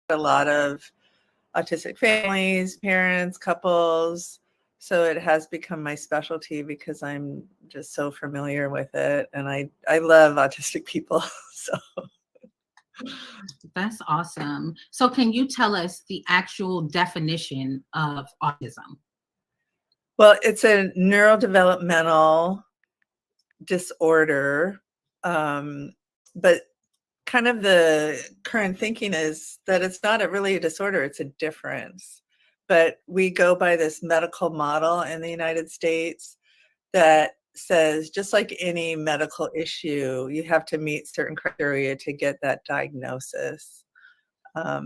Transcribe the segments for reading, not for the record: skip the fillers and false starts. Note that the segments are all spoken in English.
a lot of autistic families, parents, couples. So it has become my specialty because I'm just so familiar with it. And I love autistic people. So that's awesome. So can you tell us the actual definition of autism? Well, it's a neurodevelopmental disorder. But kind of the current thinking is that it's not really a disorder, it's a difference. But we go by this medical model in the United States that says just like any medical issue, you have to meet certain criteria to get that diagnosis.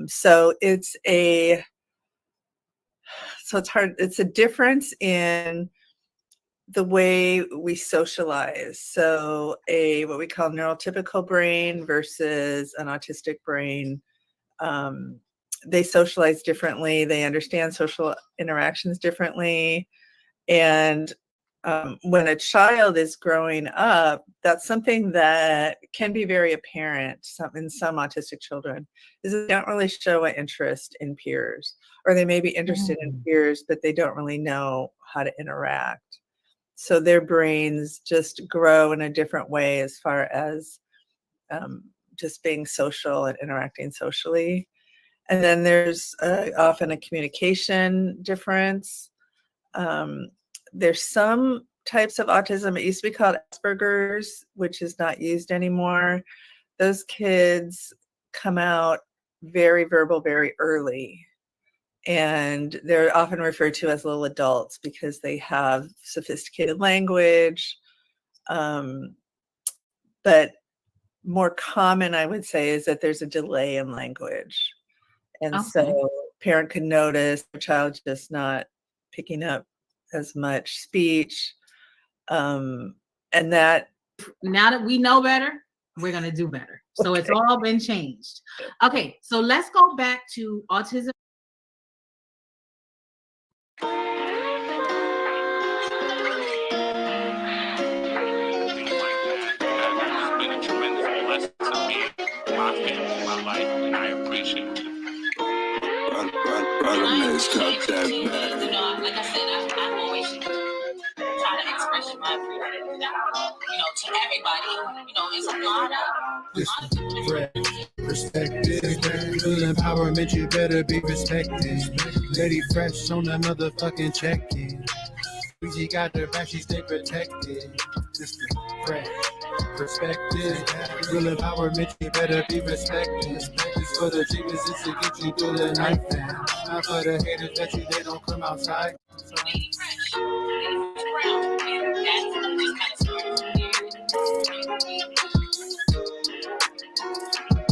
So it's hard. It's a difference in the way we socialize. So what we call neurotypical brain versus an autistic brain. They socialize differently. They understand social interactions differently. And when a child is growing up, that's something that can be very apparent in some autistic children, is they don't really show an interest in peers, or they may be interested in peers, but they don't really know how to interact. So their brains just grow in a different way as far as just being social and interacting socially. And then there's often a communication difference. There's some types of autism, it used to be called Asperger's, which is not used anymore. Those kids come out very verbal very early. And they're often referred to as little adults because they have sophisticated language. But more common, I would say, is that there's a delay in language. And so parent can notice the child just not picking up as much speech. And that now that we know better, we're going to do better. So it's all been changed. Okay, so let's go back to autism. Like I said, I always try to express my appreciation, to everybody. It's a lot of perspective. Full empowerment, you better be respected. Lady Fresh on the motherfucking check-in. She got her back, she stay protected. Just a fresh perspective. Full empowerment, you better be respected. It's for the geniuses to get you through the night. Not for the haters that you they don't come outside. Lady Fresh. And that's just kind of started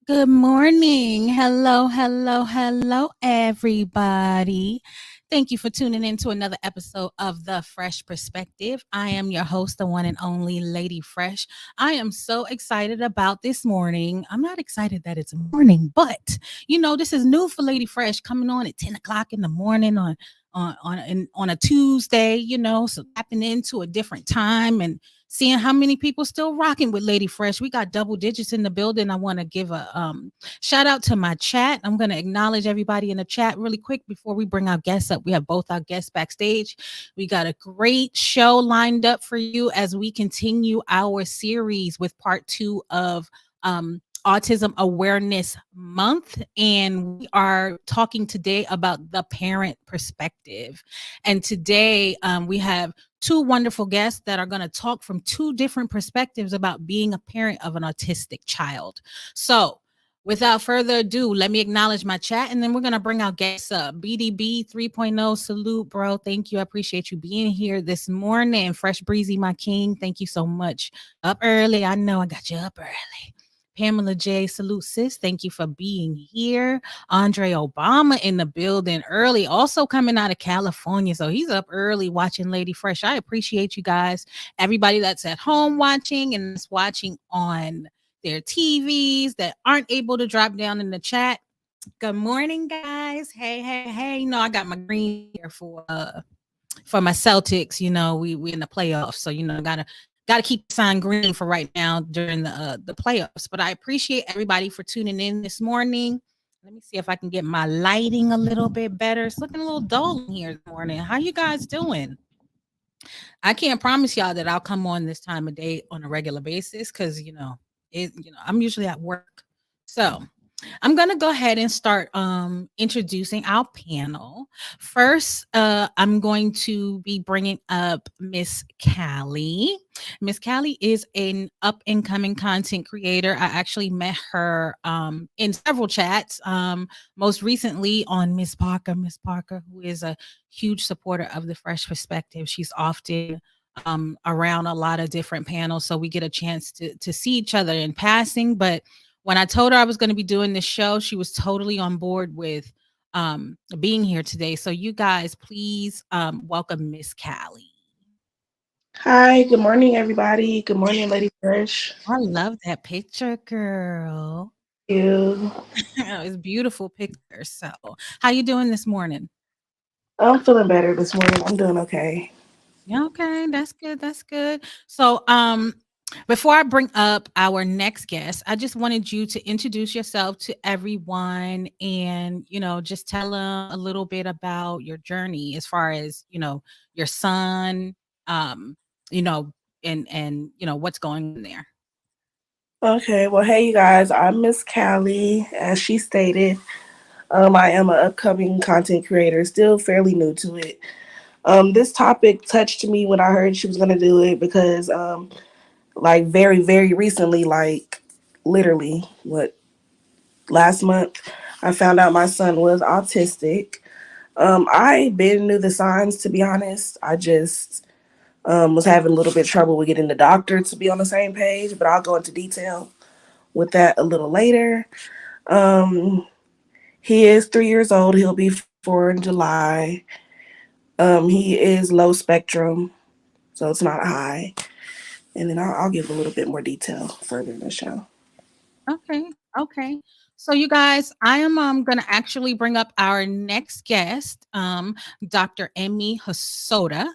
Good morning. Hello, everybody. Thank you for tuning in to another episode of The Fresh Perspective. I am your host, the one and only Lady Fresh. I am so excited about this morning. I'm not excited that it's morning, but this is new for Lady Fresh, coming on at 10 o'clock in the morning on a Tuesday, so tapping into a different time and seeing how many people still rocking with Lady Fresh. We got double digits in the building. I want to give a shout out to my chat. I'm going to acknowledge everybody in the chat really quick before we bring our guests up. We have both our guests backstage. We got a great show lined up for you as we continue our series with part 2 of Autism Awareness Month, and we are talking today about the parent perspective. And today we have 2 wonderful guests that are going to talk from 2 different perspectives about being a parent of an autistic child. So without further ado, let me acknowledge my chat, and then we're going to bring our guests up. BDB 3.0, salute, bro. Thank you. I appreciate you being here this morning. Fresh Breezy, my king. Thank you so much. Up early. I know I got you up early. Pamela J. Salute, sis. Thank you for being here. Andre Obama in the building early, also coming out of California. So he's up early watching Lady Fresh. I appreciate you guys. Everybody that's at home watching and is watching on their TVs that aren't able to drop down in the chat. Good morning, guys. Hey, hey, hey. You know, I got my green here for my Celtics. You know, we in the playoffs, so you know, gotta keep the sign green for right now during the playoffs. But I appreciate everybody for tuning in this morning. Let me see if I can get my lighting a little bit better. It's looking a little dull in here this morning. How you guys doing? I can't promise y'all that I'll come on this time of day on a regular basis because I'm usually at work. So I'm going to go ahead and start introducing our panel. First, I'm going to be bringing up Miss Cali. Miss Cali is an up-and-coming content creator. I actually met her in several chats, most recently on Miss Parker, who is a huge supporter of the Fresh Perspective. She's often around a lot of different panels, so we get a chance to see each other in passing. But when I told her I was going to be doing this show, she was totally on board with being here today. So you guys, please welcome Miss Cali. Hi, good morning, everybody. Good morning, Lady Fresh. I love that picture, girl. Thank you. It's a beautiful picture. So how you doing this morning? I'm feeling better this morning. I'm doing okay. Yeah, okay, that's good. That's good. So before I bring up our next guest, I just wanted you to introduce yourself to everyone and, you know, just tell them a little bit about your journey as far as, you know, your son, you know, and you know, what's going on there. Okay, well, hey, you guys. I'm Miss Callie. As she stated, I am an upcoming content creator, still fairly new to it. This topic touched me when I heard she was going to do it because, like, very, very recently, like, literally, last month, I found out my son was autistic. I been knew the signs, to be honest. I just was having a little bit of trouble with getting the doctor to be on the same page, but I'll go into detail with that a little later. He is 3 years old. He'll be 4 in July. He is low spectrum, so it's not high. And then I'll give a little bit more detail further in the show. Okay. Okay. So you guys, I am going to actually bring up our next guest, Dr. Emmy Hosoda.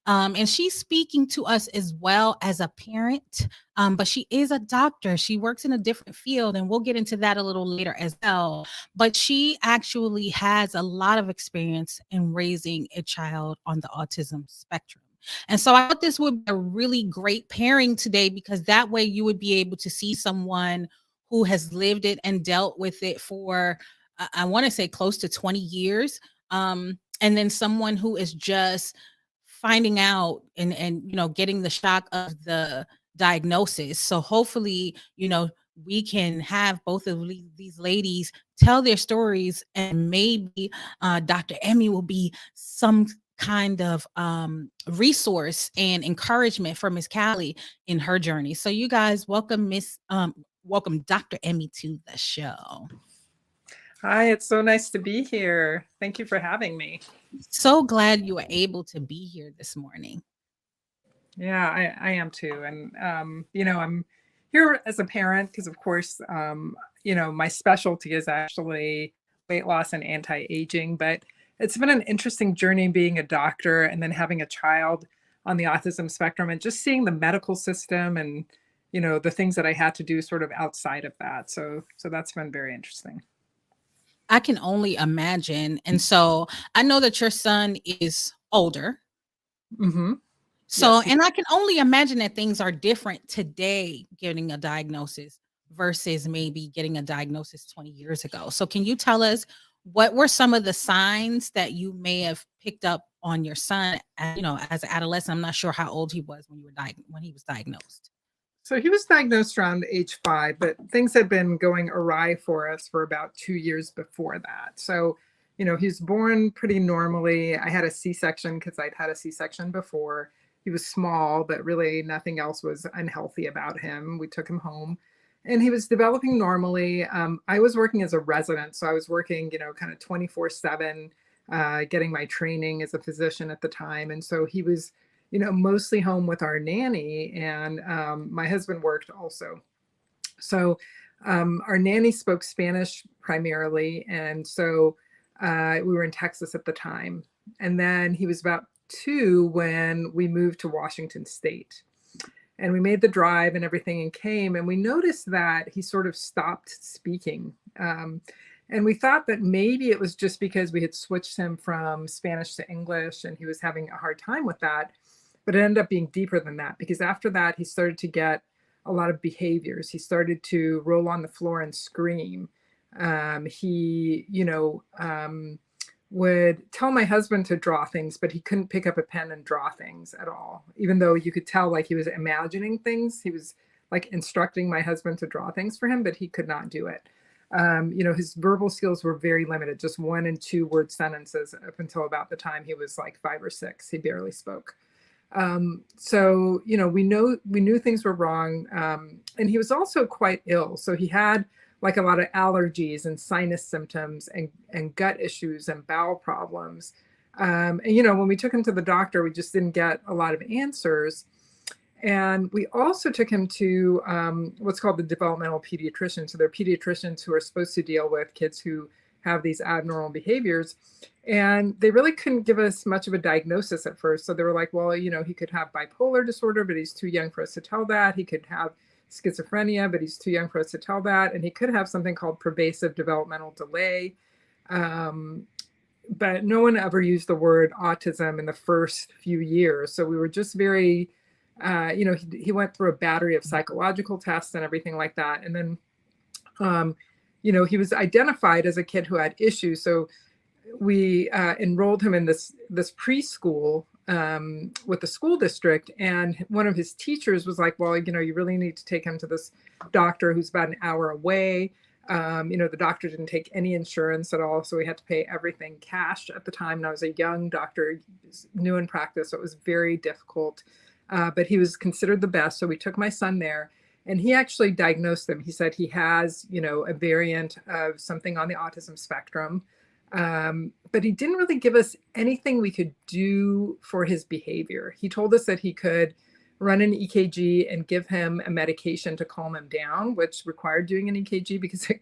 And she's speaking to us as well as a parent, but she is a doctor. She works in a different field, and we'll get into that a little later as well. But she actually has a lot of experience in raising a child on the autism spectrum. And so I thought this would be a really great pairing today because that way you would be able to see someone who has lived it and dealt with it for, I want to say close to 20 years. And then someone who is just finding out and, you know, getting the shock of the diagnosis. So hopefully, you know, we can have both of these ladies tell their stories and maybe Dr. Emmy will be some kind of resource and encouragement for Miss Callie in her journey. So you guys welcome welcome Dr. Emmy to the show. Hi, it's so nice to be here. Thank you for having me. So glad you were able to be here this morning. Yeah, I am too. And, you know, I'm here as a parent because, of course, you know, my specialty is actually weight loss and anti-aging. But it's been an interesting journey being a doctor and then having a child on the autism spectrum and just seeing the medical system and, you know, the things that I had to do sort of outside of that. So that's been very interesting. I can only imagine. And so I know that your son is older. Mm-hmm. So, Yes. and I can only imagine that things are different today getting a diagnosis versus maybe getting a diagnosis 20 years ago. So can you tell us what were some of the signs that you may have picked up on your son, you know, as an adolescent? I'm not sure how old he was when he was diagnosed. So he was diagnosed around age 5, but things had been going awry for us for about 2 years before that. So, you know, he's born pretty normally. I had a C-section because I'd had a C-section before. He was small, but really nothing else was unhealthy about him. We took him home. and he was developing normally. I was working as a resident, so I was working, kind of 24/7, getting my training as a physician at the time. And so he was, mostly home with our nanny, and my husband worked also. So our nanny spoke Spanish primarily, and so we were in Texas at the time. And then he was about 2 when we moved to Washington State. And we made the drive and everything and came, and we noticed that he sort of stopped speaking. And we thought that maybe it was just because we had switched him from Spanish to English and he was having a hard time with that. But it ended up being deeper than that, because after that, he started to get a lot of behaviors. He started to roll on the floor and scream. He, would tell my husband to draw things, but he couldn't pick up a pen and draw things at all, even though you could tell like he was imagining things. He was like instructing my husband to draw things for him, but he could not do it. His verbal skills were very limited, just 1 and 2 word sentences up until about the time he was like 5 or 6. He barely spoke. So, we knew things were wrong. And he was also quite ill. So he had like a lot of allergies and sinus symptoms and gut issues and bowel problems. And, when we took him to the doctor, we just didn't get a lot of answers. And we also took him to what's called the developmental pediatrician. So they're pediatricians who are supposed to deal with kids who have these abnormal behaviors. And they really couldn't give us much of a diagnosis at first. So they were like, well, he could have bipolar disorder, but he's too young for us to tell that. He could have schizophrenia, but he's too young for us to tell that. And he could have something called pervasive developmental delay. But no one ever used the word autism in the first few years. So we were just very, he went through a battery of psychological tests and everything like that. And then, he was identified as a kid who had issues. So we enrolled him in this preschool with the school district, and one of his teachers was like, well, you really need to take him to this doctor who's about an hour away. The doctor didn't take any insurance at all, so we had to pay everything cash at the time. And I was a young doctor, new in practice, so it was very difficult. But he was considered the best, so we took my son there, and he actually diagnosed him. He said he has, a variant of something on the autism spectrum. But he didn't really give us anything we could do for his behavior. He told us that he could run an EKG and give him a medication to calm him down, which required doing an EKG because it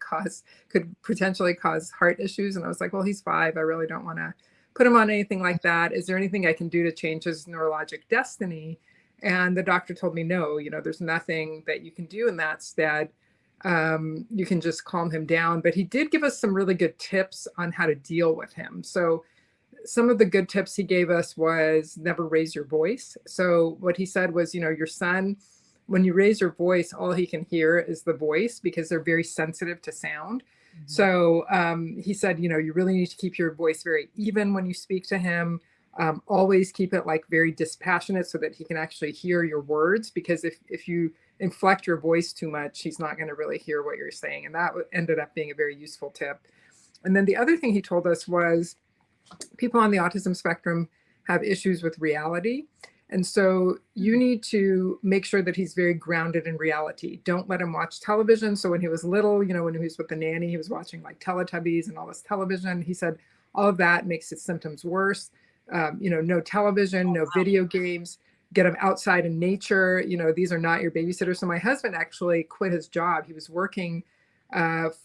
could potentially cause heart issues. And I was like, well, he's 5. I really don't want to put him on anything like that. Is there anything I can do to change his neurologic destiny? And the doctor told me, no, there's nothing that you can do in that stead. You can just calm him down. But he did give us some really good tips on how to deal with him. So some of the good tips he gave us was never raise your voice. So what he said was, your son, when you raise your voice, all he can hear is the voice because they're very sensitive to sound. Mm-hmm. So he said, you really need to keep your voice very even when you speak to him. Always keep it like very dispassionate so that he can actually hear your words, because if you inflect your voice too much, he's not going to really hear what you're saying. And that ended up being a very useful tip. And then the other thing he told us was people on the autism spectrum have issues with reality. And so you need to make sure that he's very grounded in reality. Don't let him watch television. So when he was little, when he was with the nanny, he was watching like Teletubbies and all this television. He said all of that makes his symptoms worse. No television, no video games, get him outside in nature. These are not your babysitters. So my husband actually quit his job. He was working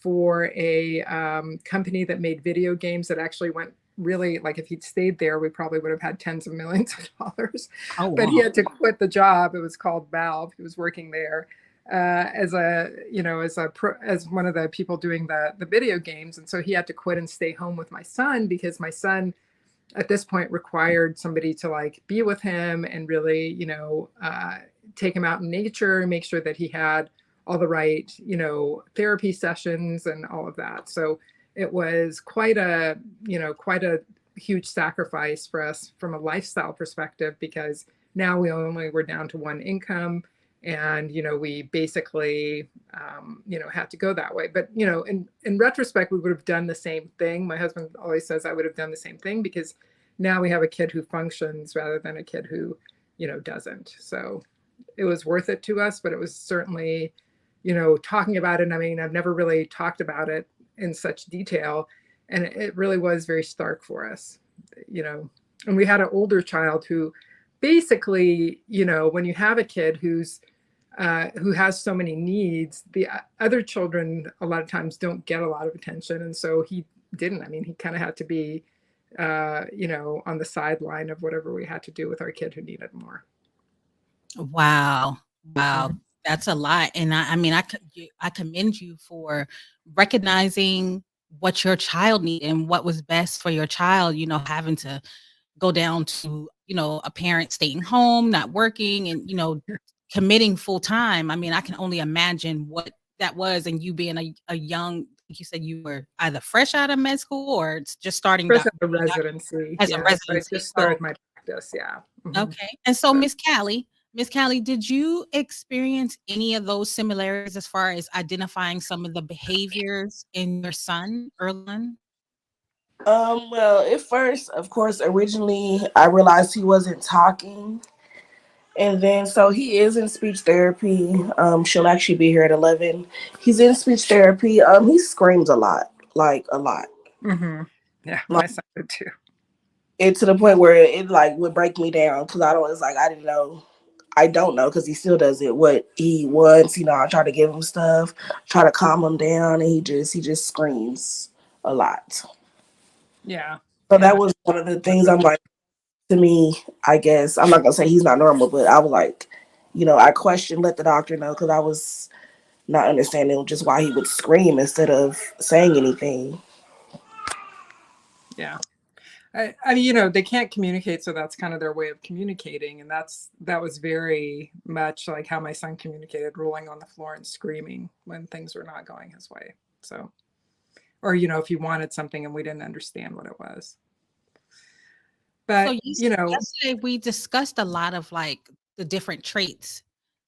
for a company that made video games that actually went really, like if he'd stayed there, we probably would have had tens of millions of dollars. Oh, wow. But he had to quit the job. It was called Valve. He was working there as one of the people doing the video games. And so he had to quit and stay home with my son, because my son at this point required somebody to like be with him and really, take him out in nature, make sure that he had all the right, therapy sessions and all of that. So it was quite a huge sacrifice for us from a lifestyle perspective, because now we're down to one income, and, we basically, had to go that way. But, in retrospect, we would have done the same thing. My husband always says I would have done the same thing, because now we have a kid who functions rather than a kid who, doesn't. So it was worth it to us, but it was certainly talking about it. I mean, I've never really talked about it in such detail, and it really was very stark for us, and we had an older child who basically, when you have a kid who has so many needs, the other children a lot of times don't get a lot of attention. And so he didn't. I mean, he kind of had to be, on the sideline of whatever we had to do with our kid who needed more. Wow. That's a lot. And I mean, I commend you for recognizing what your child needed and what was best for your child, having to go down to, a parent staying home, not working, and, committing full time. I mean, I can only imagine what that was. And you being a young, like you said, you were either fresh out of med school or just starting First at the residency. as a residency. I just started my practice. Yeah. Okay. And so Miss Callie, did you experience any of those similarities as far as identifying some of the behaviors in your son early on? Well, at first, of course, originally I realized he wasn't talking. And then, so he is in speech therapy. She'll actually be here at 11. He's in speech therapy. He screams a lot, like a lot. Mm-hmm. Yeah, my son did too. It's to the point where it like would break me down because I don't know because he still does it. What he wants, I try to give him stuff, try to calm him down, and he just screams a lot. Yeah. So that was one of the things I'm like, to me, I guess, I'm not going to say he's not normal, but I was like, I questioned, let the doctor know because I was not understanding just why he would scream instead of saying anything. Yeah. I mean, they can't communicate, so that's kind of their way of communicating. And that was very much like how my son communicated, rolling on the floor and screaming when things were not going his way. So, or, if he wanted something and we didn't understand what it was. But, so yesterday we discussed a lot of like the different traits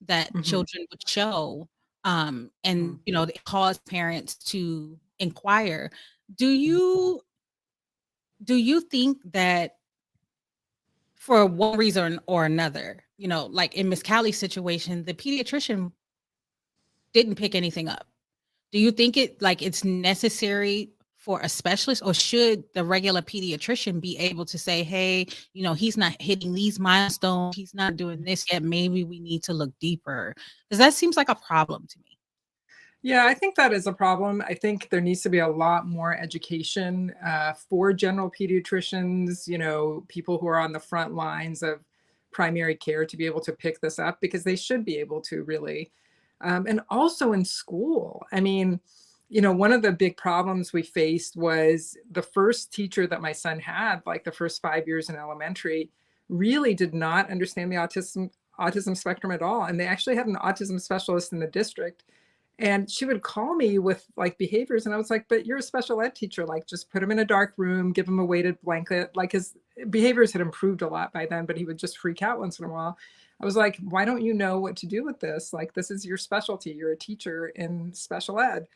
that children would show, and, it caused parents to inquire. Do you think that for one reason or another, like in Miss Callie's situation, the pediatrician didn't pick anything up? Do you think it's necessary for a specialist, or should the regular pediatrician be able to say, hey, he's not hitting these milestones, he's not doing this yet, maybe we need to look deeper? Because that seems like a problem to me. Yeah, I think that is a problem. I think there needs to be a lot more education for general pediatricians, people who are on the front lines of primary care to be able to pick this up, because they should be able to really. And also in school. I mean, one of the big problems we faced was the first teacher that my son had, like the first 5 years in elementary, really did not understand the autism spectrum at all. And they actually had an autism specialist in the district. And she would call me with like behaviors. And I was like, but you're a special ed teacher. Like, just put him in a dark room, give him a weighted blanket. Like, his behaviors had improved a lot by then, but he would just freak out once in a while. I was like, why don't you know what to do with this? Like, this is your specialty. You're a teacher in special ed.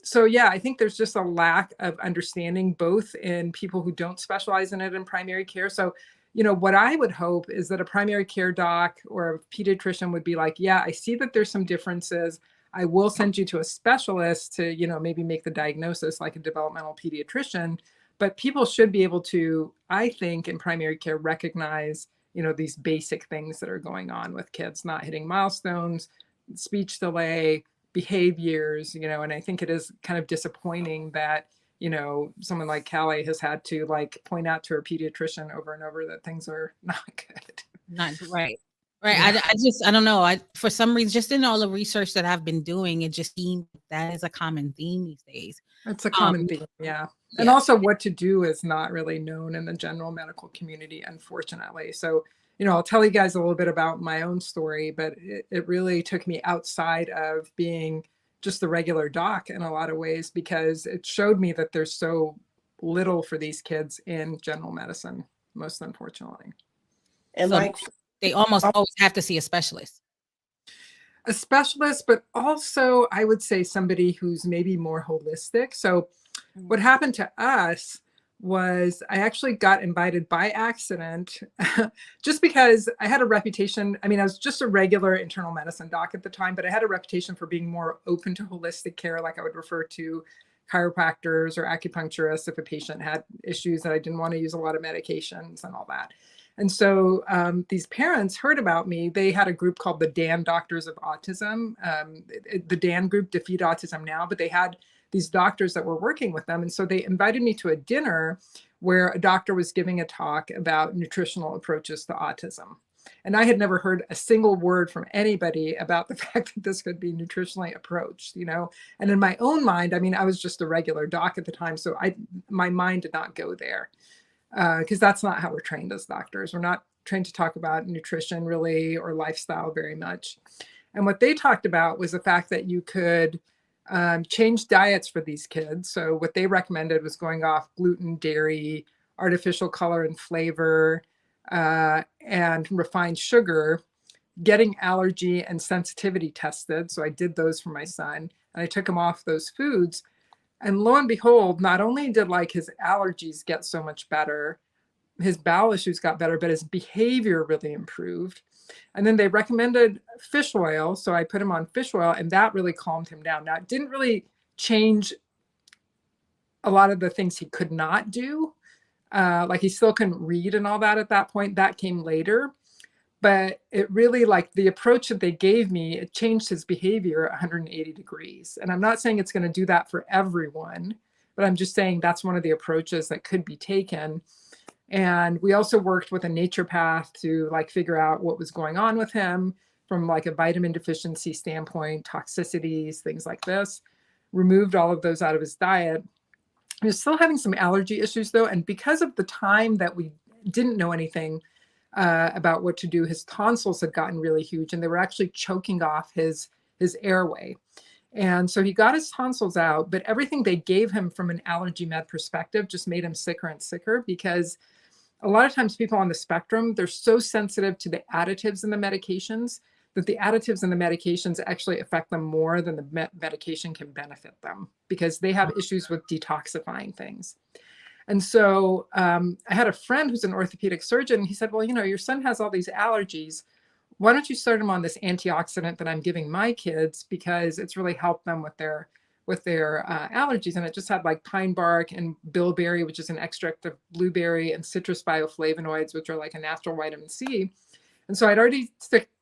So yeah, I think there's just a lack of understanding, both in people who don't specialize in it in primary care. So, what I would hope is that a primary care doc or a pediatrician would be like, yeah, I see that there's some differences. I will send you to a specialist to, maybe make the diagnosis, like a developmental pediatrician. But people should be able to, I think, in primary care, recognize, these basic things that are going on with kids not hitting milestones, speech delay, behaviors, and I think it is kind of disappointing that, someone like Callie has had to like point out to her pediatrician over and over that things are not good. Not right. Right. Yeah. I don't know. For some reason, just in all the research that I've been doing, it just seems that is a common theme these days. It's a common theme. Yeah. And also what to do is not really known in the general medical community, unfortunately. So, I'll tell you guys a little bit about my own story, but it really took me outside of being just the regular doc in a lot of ways, because it showed me that there's so little for these kids in general medicine, most unfortunately. And so they almost always have to see a specialist. A specialist, but also I would say somebody who's maybe more holistic. So what happened to us was I actually got invited by accident just because I had a reputation. I mean, I was just a regular internal medicine doc at the time, but I had a reputation for being more open to holistic care. Like I would refer to chiropractors or acupuncturists if a patient had issues that I didn't want to use a lot of medications and all that. And so these parents heard about me. They had a group called the Dan Doctors of Autism. The Dan group, Defeat Autism Now, but they had these doctors that were working with them. And so they invited me to a dinner where a doctor was giving a talk about nutritional approaches to autism. And I had never heard a single word from anybody about the fact that this could be nutritionally approached, you know. And in my own mind, I mean, I was just a regular doc at the time. So my mind did not go there because that's not how we're trained as doctors. We're not trained to talk about nutrition really or lifestyle very much. And what they talked about was the fact that you could change diets for these kids. So what they recommended was going off gluten, dairy, artificial color and flavor, and refined sugar, getting allergy and sensitivity tested. So I did those for my son and I took him off those foods. And lo and behold, not only did like his allergies get so much better, his bowel issues got better, but his behavior really improved. And then they recommended fish oil. So I put him on fish oil and that really calmed him down. Now, it didn't really change a lot of the things he could not do. Like he still couldn't read and all that at that point. That came later. But it really, like the approach that they gave me, it changed his behavior 180 degrees. And I'm not saying it's going to do that for everyone, but I'm just saying that's one of the approaches that could be taken. And we also worked with a naturopath to like figure out what was going on with him from like a vitamin deficiency standpoint, toxicities, things like this, removed all of those out of his diet. He was still having some allergy issues though. And because of the time that we didn't know anything about what to do, his tonsils had gotten really huge and they were actually choking off his airway. And so he got his tonsils out, but everything they gave him from an allergy med perspective just made him sicker and sicker because a lot of times people on the spectrum, they're so sensitive to the additives in the medications that the additives in the medications actually affect them more than the medication can benefit them because they have issues with detoxifying things. And so I had a friend who's an orthopedic surgeon. He said, well, you know, your son has all these allergies. Why don't you start him on this antioxidant that I'm giving my kids because it's really helped them with their allergies. And it just had like pine bark and bilberry, which is an extract of blueberry, and citrus bioflavonoids, which are like a natural vitamin C. And so I'd already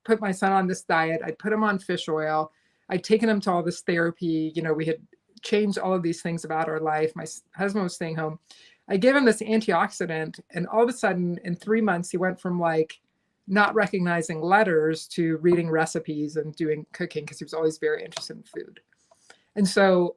put my son on this diet. I'd put him on fish oil. I'd taken him to all this therapy. You know, we had changed all of these things about our life. My husband was staying home. I gave him this antioxidant, and all of a sudden in 3 months, he went from like not recognizing letters to reading recipes and doing cooking because he was always very interested in food. And so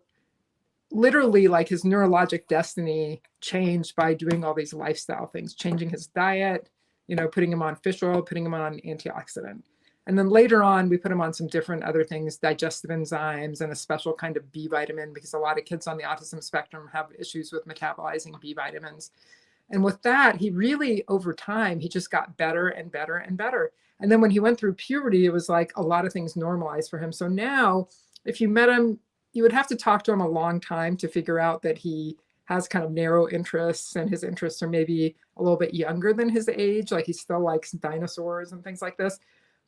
literally like his neurologic destiny changed by doing all these lifestyle things, changing his diet, you know, putting him on fish oil, putting him on antioxidant. And then later on, we put him on some different other things, digestive enzymes and a special kind of B vitamin, because a lot of kids on the autism spectrum have issues with metabolizing B vitamins. And with that, he really, over time, he just got better and better and better. And then when he went through puberty, it was like a lot of things normalized for him. So now if you met him, you would have to talk to him a long time to figure out that he has kind of narrow interests and his interests are maybe a little bit younger than his age. Like he still likes dinosaurs and things like this.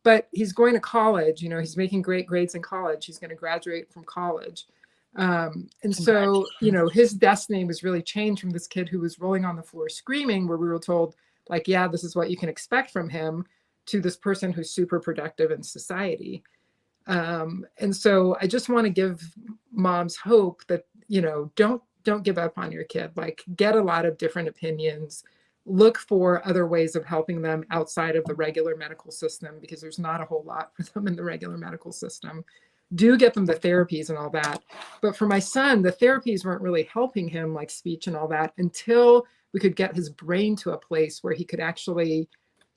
But he's going to college, you know, he's making great grades in college. He's going to graduate from college. And so, you know, his destiny was really changed from this kid who was rolling on the floor screaming, where we were told like, yeah, this is what you can expect from him, to this person who's super productive in society. And so I just want to give moms hope that, you know, don't give up on your kid. Like, get a lot of different opinions. Look for other ways of helping them outside of the regular medical system, because there's not a whole lot for them in the regular medical system. Do get them the therapies and all that. But for my son, the therapies weren't really helping him, like speech and all that, until we could get his brain to a place where he could actually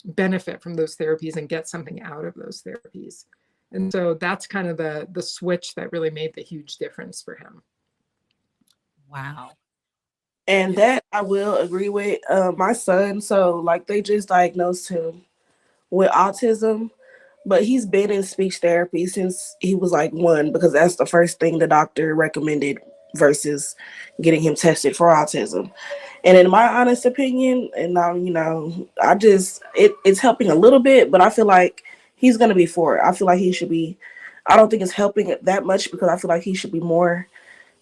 benefit from those therapies and get something out of those therapies. And so that's kind of the switch that really made the huge difference for him. Wow. And that I will agree with my son. So like they just diagnosed him with autism, but he's been in speech therapy since he was like 1, because that's the first thing the doctor recommended versus getting him tested for autism. And in my honest opinion, and now, it's helping a little bit, but I feel like he's going to be for it. I feel like he should be. I don't think it's helping it that much because I feel like he should be more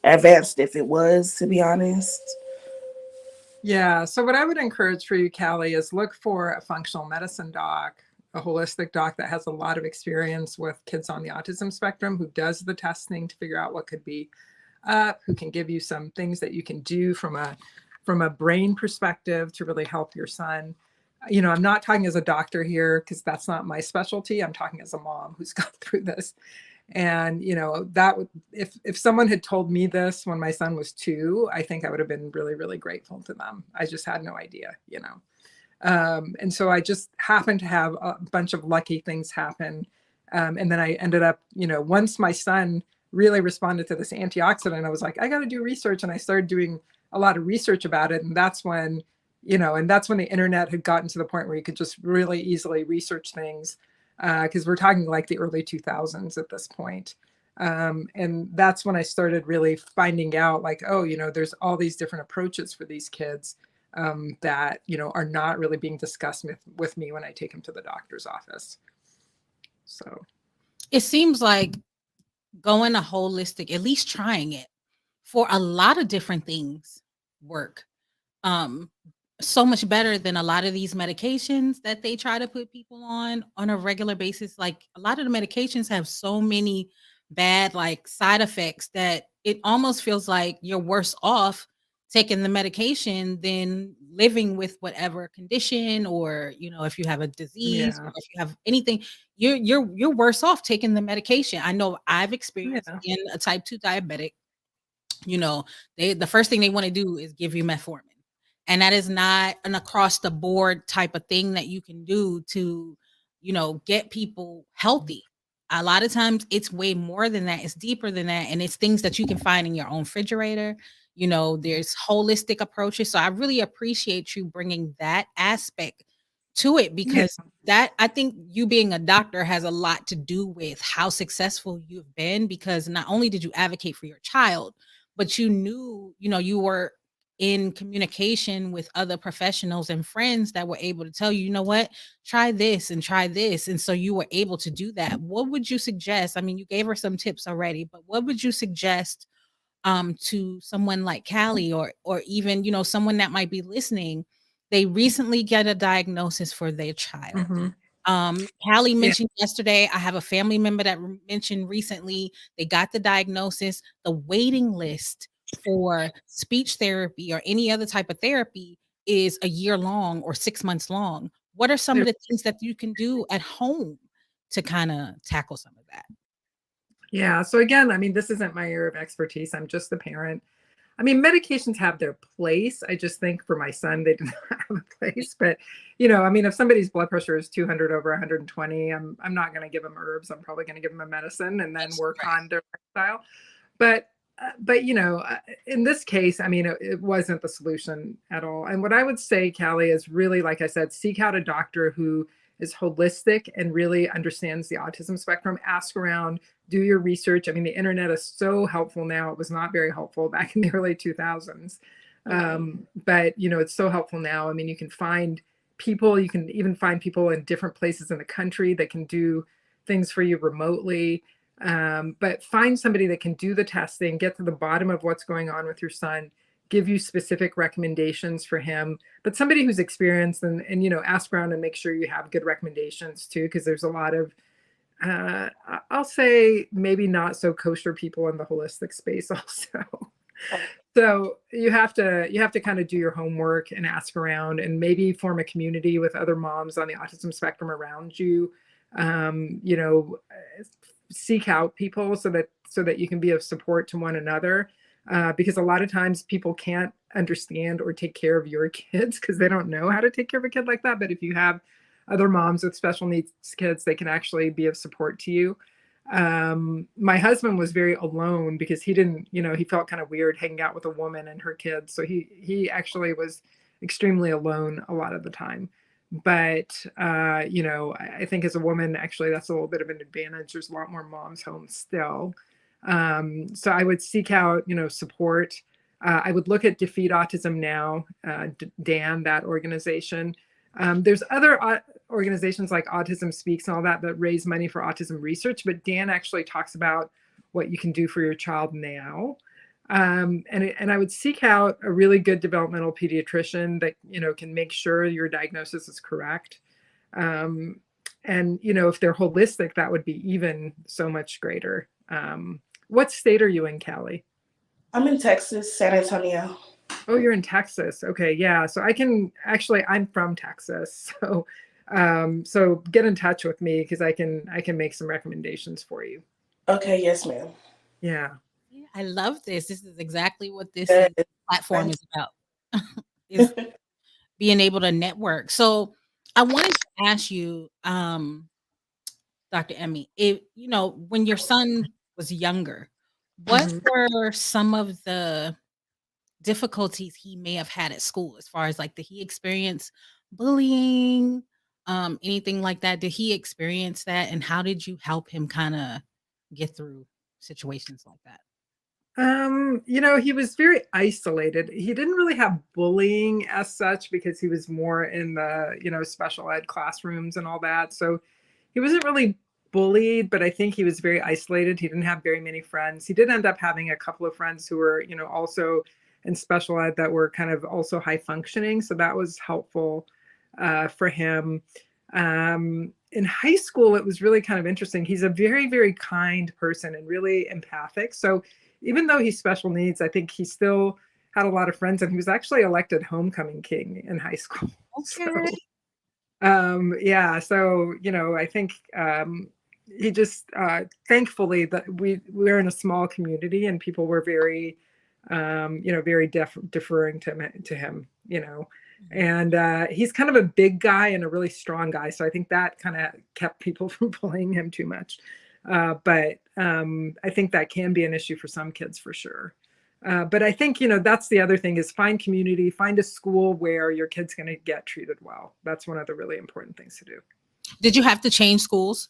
advanced if it was, to be honest. Yeah. So what I would encourage for you, Callie, is look for a functional medicine doc, a holistic doc that has a lot of experience with kids on the autism spectrum, who does the testing to figure out what could be up, who can give you some things that you can do from a brain perspective to really help your son. I'm not talking as a doctor here because that's not my specialty. I'm talking as a mom who's gone through this. And that would, if someone had told me this when my son was 2, I think I would have been really, really grateful to them. I just had no idea. And so I just happened to have a bunch of lucky things happen. And then I ended up, once my son really responded to this antioxidant, I was like, I got to do research. And I started doing a lot of research about it. And that's when, the internet had gotten to the point where you could just really easily research things. Because we're talking like the early 2000s at this point. And that's when I started really finding out like, there's all these different approaches for these kids that, are not really being discussed with me when I take them to the doctor's office. So it seems like going a holistic, at least trying it for a lot of different things work. So much better than a lot of these medications that they try to put people on a regular basis. Like a lot of the medications have so many bad like side effects that it almost feels like you're worse off taking the medication than living with whatever condition, or if you have a disease, or if you have anything, you're worse off taking the medication. I know I've experienced in a type 2 diabetic, the first thing they want to do is give you metformin. And that is not an across the board type of thing that you can do to, get people healthy. A lot of times it's way more than that. It's deeper than that. And it's things that you can find in your own refrigerator. There's holistic approaches. So I really appreciate you bringing that aspect to it, because that, I think you being a doctor has a lot to do with how successful you've been, because not only did you advocate for your child, but you knew, you were in communication with other professionals and friends that were able to tell you, what, try this and try this. And so you were able to do that. What would you suggest? I mean, you gave her some tips already, but what would you suggest to someone like Callie, or even, someone that might be listening? They recently get a diagnosis for their child. Callie mentioned yesterday, I have a family member that mentioned recently they got the diagnosis. The waiting list for speech therapy or any other type of therapy is a year long or 6 months long. What are some of the things that you can do at home to kind of tackle some of that? Yeah. So again, I mean, this isn't my area of expertise. I'm just the parent. I mean, medications have their place. I just think for my son, they do not have a place. But, I mean, if somebody's blood pressure is 200 over 120, I'm not going to give them herbs. I'm probably going to give them a medicine and then work on their lifestyle. But in this case, I mean, it wasn't the solution at all. And what I would say, Callie, is really, like I said, seek out a doctor who is holistic and really understands the autism spectrum. Ask around, do your research. I mean, the internet is so helpful now. It was not very helpful back in the early 2000s. But, it's so helpful now. I mean, you can find people, you can even find people in different places in the country that can do things for you remotely. But find somebody that can do the testing, get to the bottom of what's going on with your son, give you specific recommendations for him, but somebody who's experienced, and ask around and make sure you have good recommendations too, because there's a lot of I'll say maybe not so kosher people in the holistic space also. So you have to kind of do your homework and ask around, and maybe form a community with other moms on the autism spectrum around you. Seek out people so that you can be of support to one another. Because a lot of times people can't understand or take care of your kids because they don't know how to take care of a kid like that. But if you have other moms with special needs kids, they can actually be of support to you. My husband was very alone because he didn't, he felt kind of weird hanging out with a woman and her kids. So he actually was extremely alone a lot of the time. But, I think as a woman, actually, that's a little bit of an advantage. There's a lot more moms home still. So I would seek out, support. I would look at Defeat Autism Now, Dan, that organization. There's other organizations like Autism Speaks and all that raise money for autism research, but Dan actually talks about what you can do for your child now. And I would seek out a really good developmental pediatrician that can make sure your diagnosis is correct. And if they're holistic, that would be even so much greater. What state are you in, Cali? I'm in Texas, San Antonio. Oh, you're in Texas. Okay, yeah. So I'm from Texas. So get in touch with me because I can make some recommendations for you. Okay, yes, ma'am. Yeah. Yeah, I love this. This is exactly what this Yes. platform is about. Is being able to network. So I wanted to ask you, Dr. Emmy, when your son was younger, what Mhm. were some of the difficulties he may have had at school as far as like, did he experience bullying? Anything like that? Did he experience that? And how did you help him kind of get through situations like that? He was very isolated. He didn't really have bullying as such because he was more in the, special ed classrooms and all that. So he wasn't really bullied, but I think he was very isolated. He didn't have very many friends. He did end up having a couple of friends who were, also in special ed that were kind of also high functioning. So that was helpful for him. In high school, it was really kind of interesting. He's a very, very kind person and really empathic. So even though he's special needs, I think he still had a lot of friends, and he was actually elected homecoming king in high school. Okay. Yeah. So, I think he just thankfully that we're in a small community and people were very, very deferring to him, and he's kind of a big guy and a really strong guy. So I think that kind of kept people from bullying him too much. But I think that can be an issue for some kids for sure. But I think, that's the other thing is find community, find a school where your kid's going to get treated well. That's one of the really important things to do. Did you have to change schools?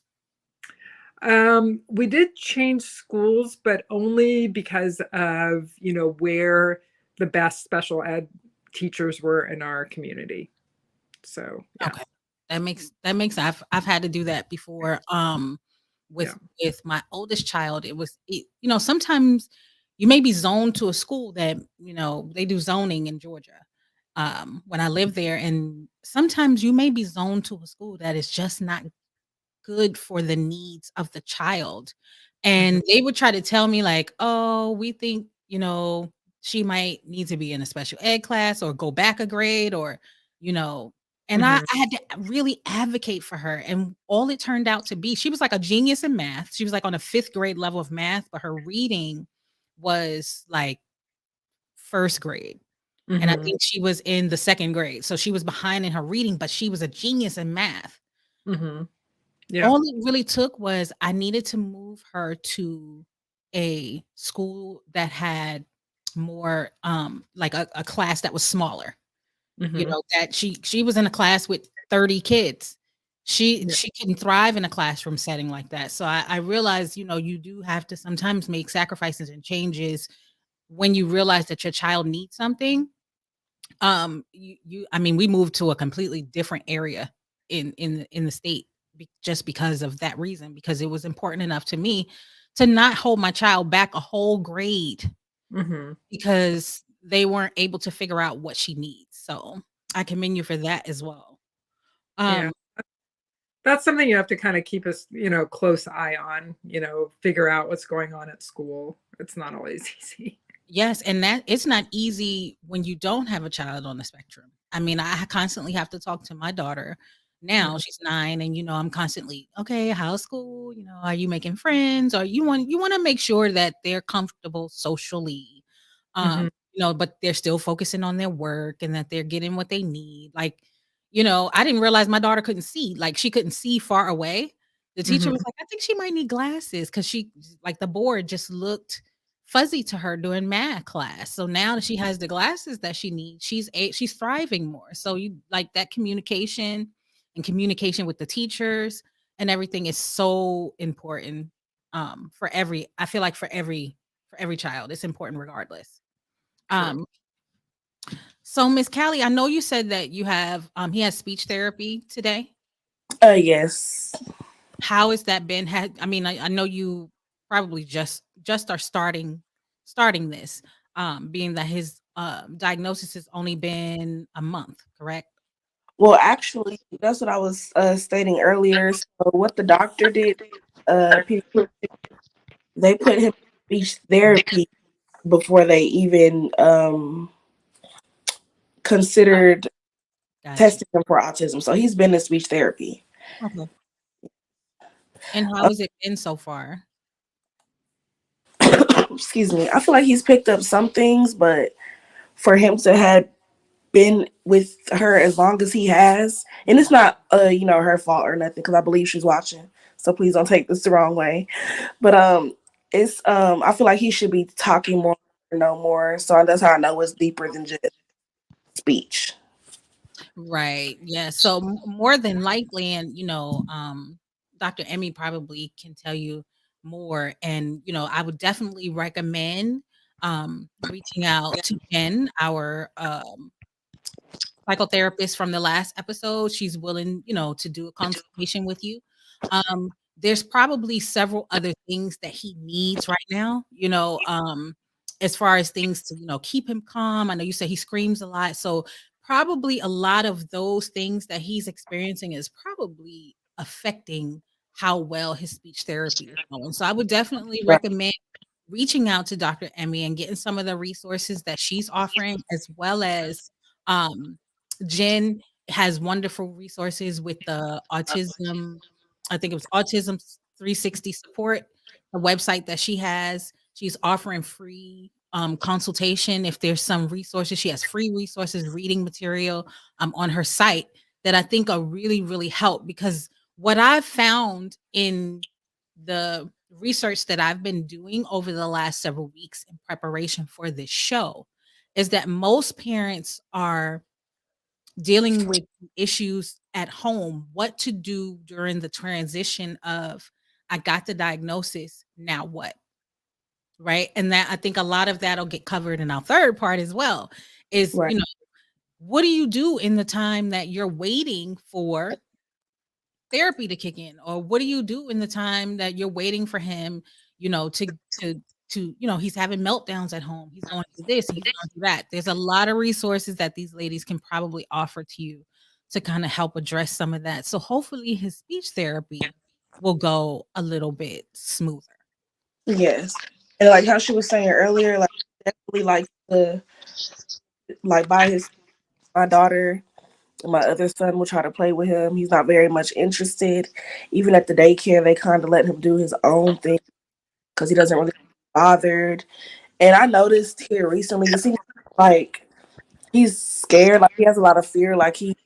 We did change schools, but only because of, where the best special ed teachers were in our community. So, yeah. Okay. I've had to do that before. With my oldest child, sometimes you may be zoned to a school that, they do zoning in Georgia. When I lived there, and sometimes you may be zoned to a school that is just not good for the needs of the child. And they would try to tell me like, "Oh, we think, she might need to be in a special ed class or go back a grade or, you know." And I had to really advocate for her. And all it turned out to be, she was like a genius in math. She was like on a 5th grade level of math, but her reading was like 1st grade. And I think she was in the 2nd grade. So she was behind in her reading, but she was a genius in math. Yeah. All it really took was I needed to move her to a school that had more, like a class that was smaller. That she was in a class with 30 kids. She couldn't thrive in a classroom setting like that. So I realized, you do have to sometimes make sacrifices and changes when you realize that your child needs something. We moved to a completely different area in the state just because of that reason, because it was important enough to me to not hold my child back a whole grade because they weren't able to figure out what she needs. So I commend you for that as well. Yeah. That's something you have to kind of keep a close eye on, figure out what's going on at school. It's not always easy. Yes, and that it's not easy when you don't have a child on the spectrum. I constantly have to talk to my daughter. Now she's 9, and I'm constantly, okay, how's school? Are you making friends? Or you want to make sure that they're comfortable socially. But they're still focusing on their work and that they're getting what they need. Like, I didn't realize my daughter couldn't see. Like she couldn't see far away. The teacher was like, I think she might need glasses because she like the board just looked fuzzy to her during math class. So now that she has the glasses that she needs, she's thriving more. So you like that communication and communication with the teachers and everything is so important. for every, I feel like for every child, it's important regardless. Um, so Miss Callie, I know you said that you have he has speech therapy today. Yes. How has that been? I mean, I know you probably just are starting this, being that his diagnosis has only been a month, correct? Well, actually, that's what I was stating earlier. So what the doctor did, pedi- they put him in speech therapy before they even considered Gotcha. testing him for autism. So he's been in speech therapy. Okay. And how Uh, has it been so far? excuse me. I feel like he's picked up some things, but for him to have been with her as long as he has, and it's not her fault or nothing, because I believe she's watching. So please don't take this the wrong way. But it's I feel like he should be talking more, know more. So that's how I know it's deeper than just speech. Right. Yeah. So more than likely, and Dr. Emmy probably can tell you more. And I would definitely recommend reaching out to Jen, our psychotherapist from the last episode. She's willing, to do a consultation with you. There's probably several other things that he needs right now, as far as things to, keep him calm. I know you said he screams a lot. So probably a lot of those things that he's experiencing is probably affecting how well his speech therapy is going. So I would definitely Right. recommend reaching out to Dr. Emmy and getting some of the resources that she's offering, as well as um, Jen has wonderful resources with the autism. I think it was Autism 360 support, the website that she has. She's offering free consultation. If there's some resources, she has free resources, reading material on her site that I think are really, really help, because what I've found in the research that I've been doing over the last several weeks in preparation for this show is that most parents are dealing with issues at home, what to do during the transition of I got the diagnosis, now what? Right. And that, I think a lot of that'll get covered in our third part as well. Is, Right. what do you do in the time that you're waiting for therapy to kick in? Or what do you do in the time that you're waiting for him, to to he's having meltdowns at home, he's going through this, he's going through that. There's a lot of resources that these ladies can probably offer to you to kind of help address some of that. So hopefully his speech therapy will go a little bit smoother. Yes. And like how she was saying earlier, like definitely like to like buy his my daughter and my other son will try to play with him. He's not very much interested. Even at the daycare, they kind of let him do his own thing because he doesn't really get bothered. And I noticed here recently, it seems like he's scared. Like he has a lot of fear. Like he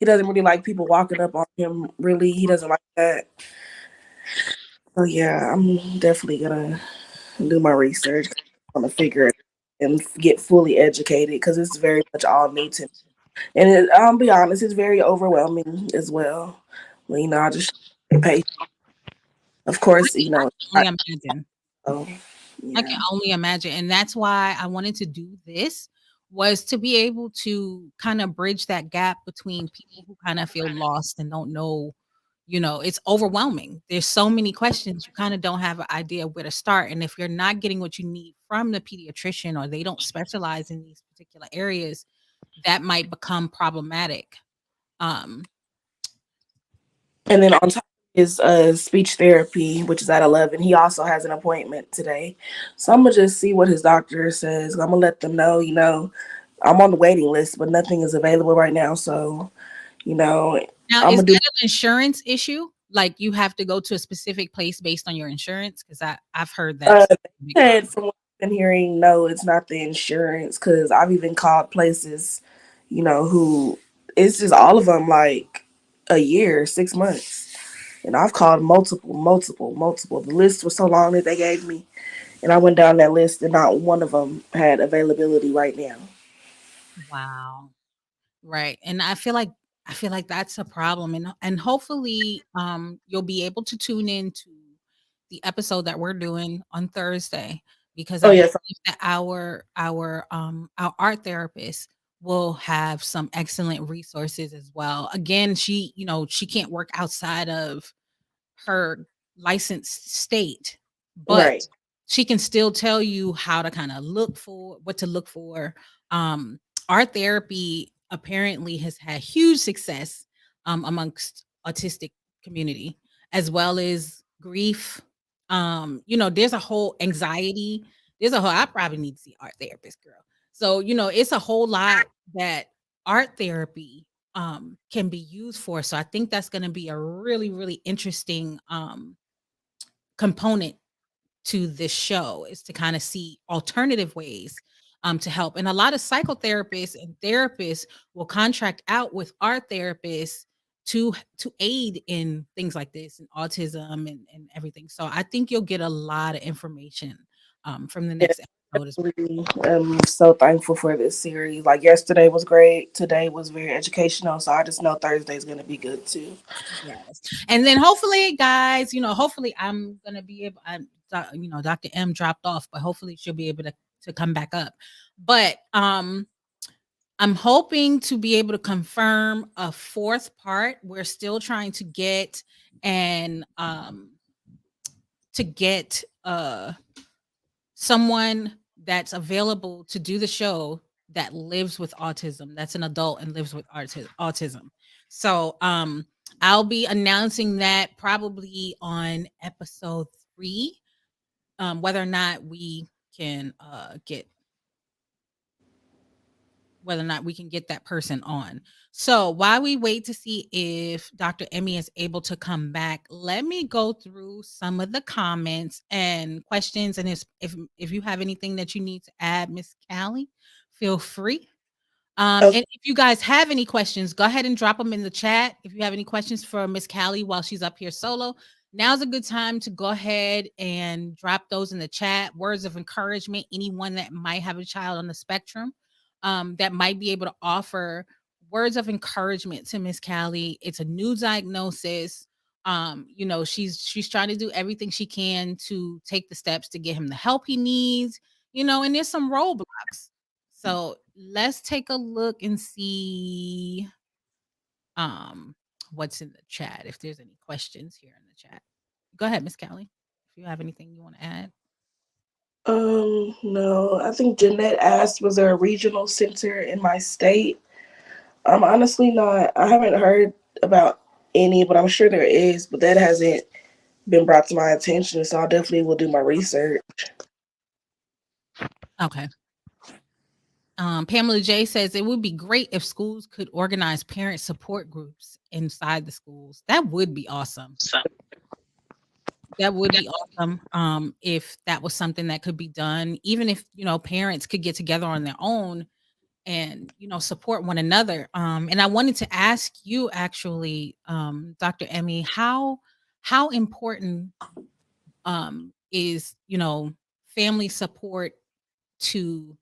doesn't really like people walking up on him. Really, he doesn't like that. So yeah, I'm definitely gonna do my research. I'm gonna figure it and get fully educated because it's very much all new to me. And I'll be honest, it's very overwhelming as well. Well, I just pay. Of course, I can only imagine. so, I can yeah. only imagine. And that's why I wanted to do this, was to be able to kind of bridge that gap between people who kind of feel lost and don't know, it's overwhelming. There's so many questions. You kind of don't have an idea where to start. And if you're not getting what you need from the pediatrician, or they don't specialize in these particular areas, that might become problematic. Um, And then on top of his speech therapy, which is at 11, he also has an appointment today. So I'm gonna just see what his doctor says. I'm gonna let them know, I'm on the waiting list, but nothing is available right now. So, Now, I'm is gonna do. that an insurance issue? Like you have to go to a specific place based on your insurance? Because I've heard that's Uh, a big problem. said from what I've been hearing, no, it's not the insurance because I've even called places, who it's just all of them like a year, 6 months. And I've called multiple, multiple, multiple. The list was so long that they gave me. And I went down that list and not one of them had availability right now. Wow. Right. And I feel like that's a problem. And hopefully you'll be able to tune in to the episode that we're doing on Thursday, because Oh I yes. believe that our art therapist will have some excellent resources as well. Again, she can't work outside of her licensed state, but Right. she can still tell you how to kind of look for what to look for. Um, Art therapy apparently has had huge success amongst autistic community, as well as grief. There's a whole anxiety. I probably need to see art therapist, girl. So, it's a whole lot that art therapy can be used for. So I think that's going to be a really, really interesting component to this show, is to kind of see alternative ways to help. And a lot of psychotherapists and therapists will contract out with art therapists to aid in things like this and autism and everything. So I think you'll get a lot of information from the Yeah, next episode as well. really, I'm so thankful for this series. Like yesterday was great. Today was very educational. So I just know Thursday's gonna be good too. Yes. And then hopefully, guys, hopefully I'm gonna be able. Dr. M dropped off, but hopefully she'll be able to come back up. But I'm hoping to be able to confirm a fourth part. We're still trying to get and to get someone that's available to do the show that lives with autism, that's an adult and lives with autism. So I'll be announcing that probably on episode 3, whether or not we can get that person on. So while we wait to see if Dr. Emmy is able to come back, let me go through some of the comments and questions. And if you have anything that you need to add, Miss Callie, feel free. And Okay. if you guys have any questions, go ahead and drop them in the chat. If you have any questions for Miss Callie while she's up here solo, now's a good time to go ahead and drop those in the chat. Words of encouragement, anyone that might have a child on the spectrum that might be able to offer words of encouragement to Miss Callie. It's a new diagnosis. She's trying to do everything she can to take the steps to get him the help he needs, and there's some roadblocks. So let's take a look and see what's in the chat, if there's any questions here in the chat. Go ahead, Miss Callie, if you have anything you want to add. No, I think Jeanette asked, was there a regional center in my state? I'm honestly not. I haven't heard about any, but I'm sure there is, but that hasn't been brought to my attention. So I definitely will do my research. Okay. Pamela J says it would be great if schools could organize parent support groups inside the schools. That would be awesome. That would be awesome if that was something that could be done, even if, parents could get together on their own and, support one another. And I wanted to ask you actually, Dr. Emmy, how important is, family support to